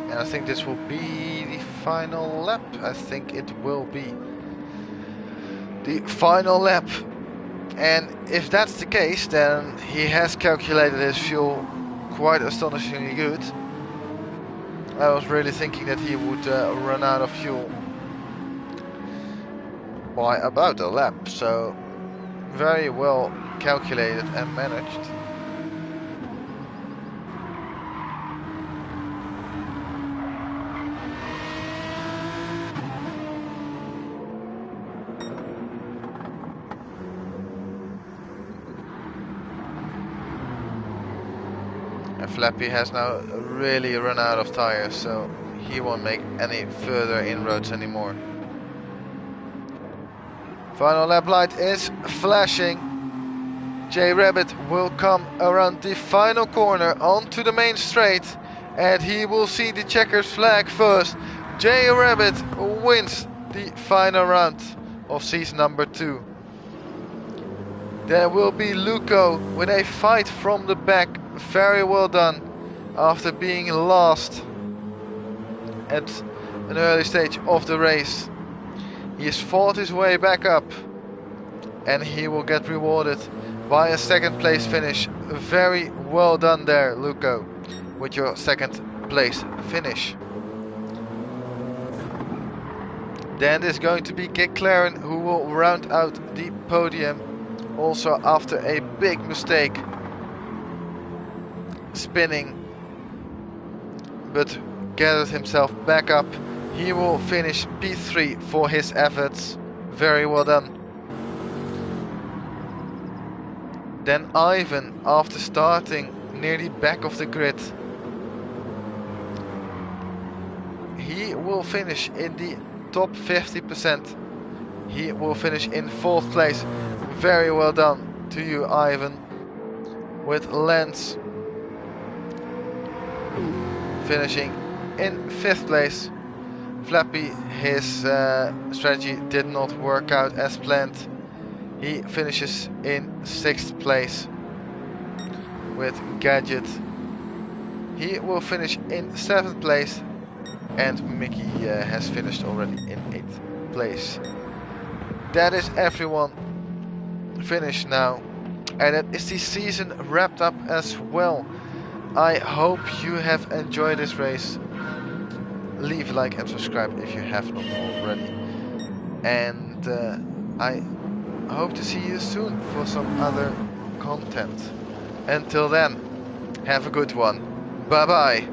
And I think this will be the final lap. I think it will be the final lap. And if that's the case, then he has calculated his fuel quite astonishingly good. I was really thinking that he would run out of fuel by about a lap. So very well calculated and managed. Flappy has now really run out of tires, so he won't make any further inroads anymore. Final lap light is flashing. J Rabbit will come around the final corner onto the main straight, and he will see the checkers flag first. J Rabbit wins the final round of season number 2. There will be Luco with a fight from the back. Very well done after being last at an early stage of the race. He has fought his way back up and he will get rewarded by a second place finish. Very well done there, Luco, with your second place finish. Then there's going to be Gr.3 who will round out the podium, also after a big mistake spinning, but gathered himself back up. He will finish P3 for his efforts. Very well done. Then Ivan, after starting near the back of the grid, he will finish in the top 50%. He will finish in 4th place. Very well done to you, Ivan. With Lance finishing in 5th place. Flappy, his strategy did not work out as planned. He finishes in 6th place with Gadget. He will finish in 7th place, and Mickey has finished already in 8th place. That is everyone finished now, and that is the season wrapped up as well. I hope you have enjoyed this race. Leave a like and subscribe if you have not already. And I hope to see you soon for some other content. Until then, have a good one. Bye bye.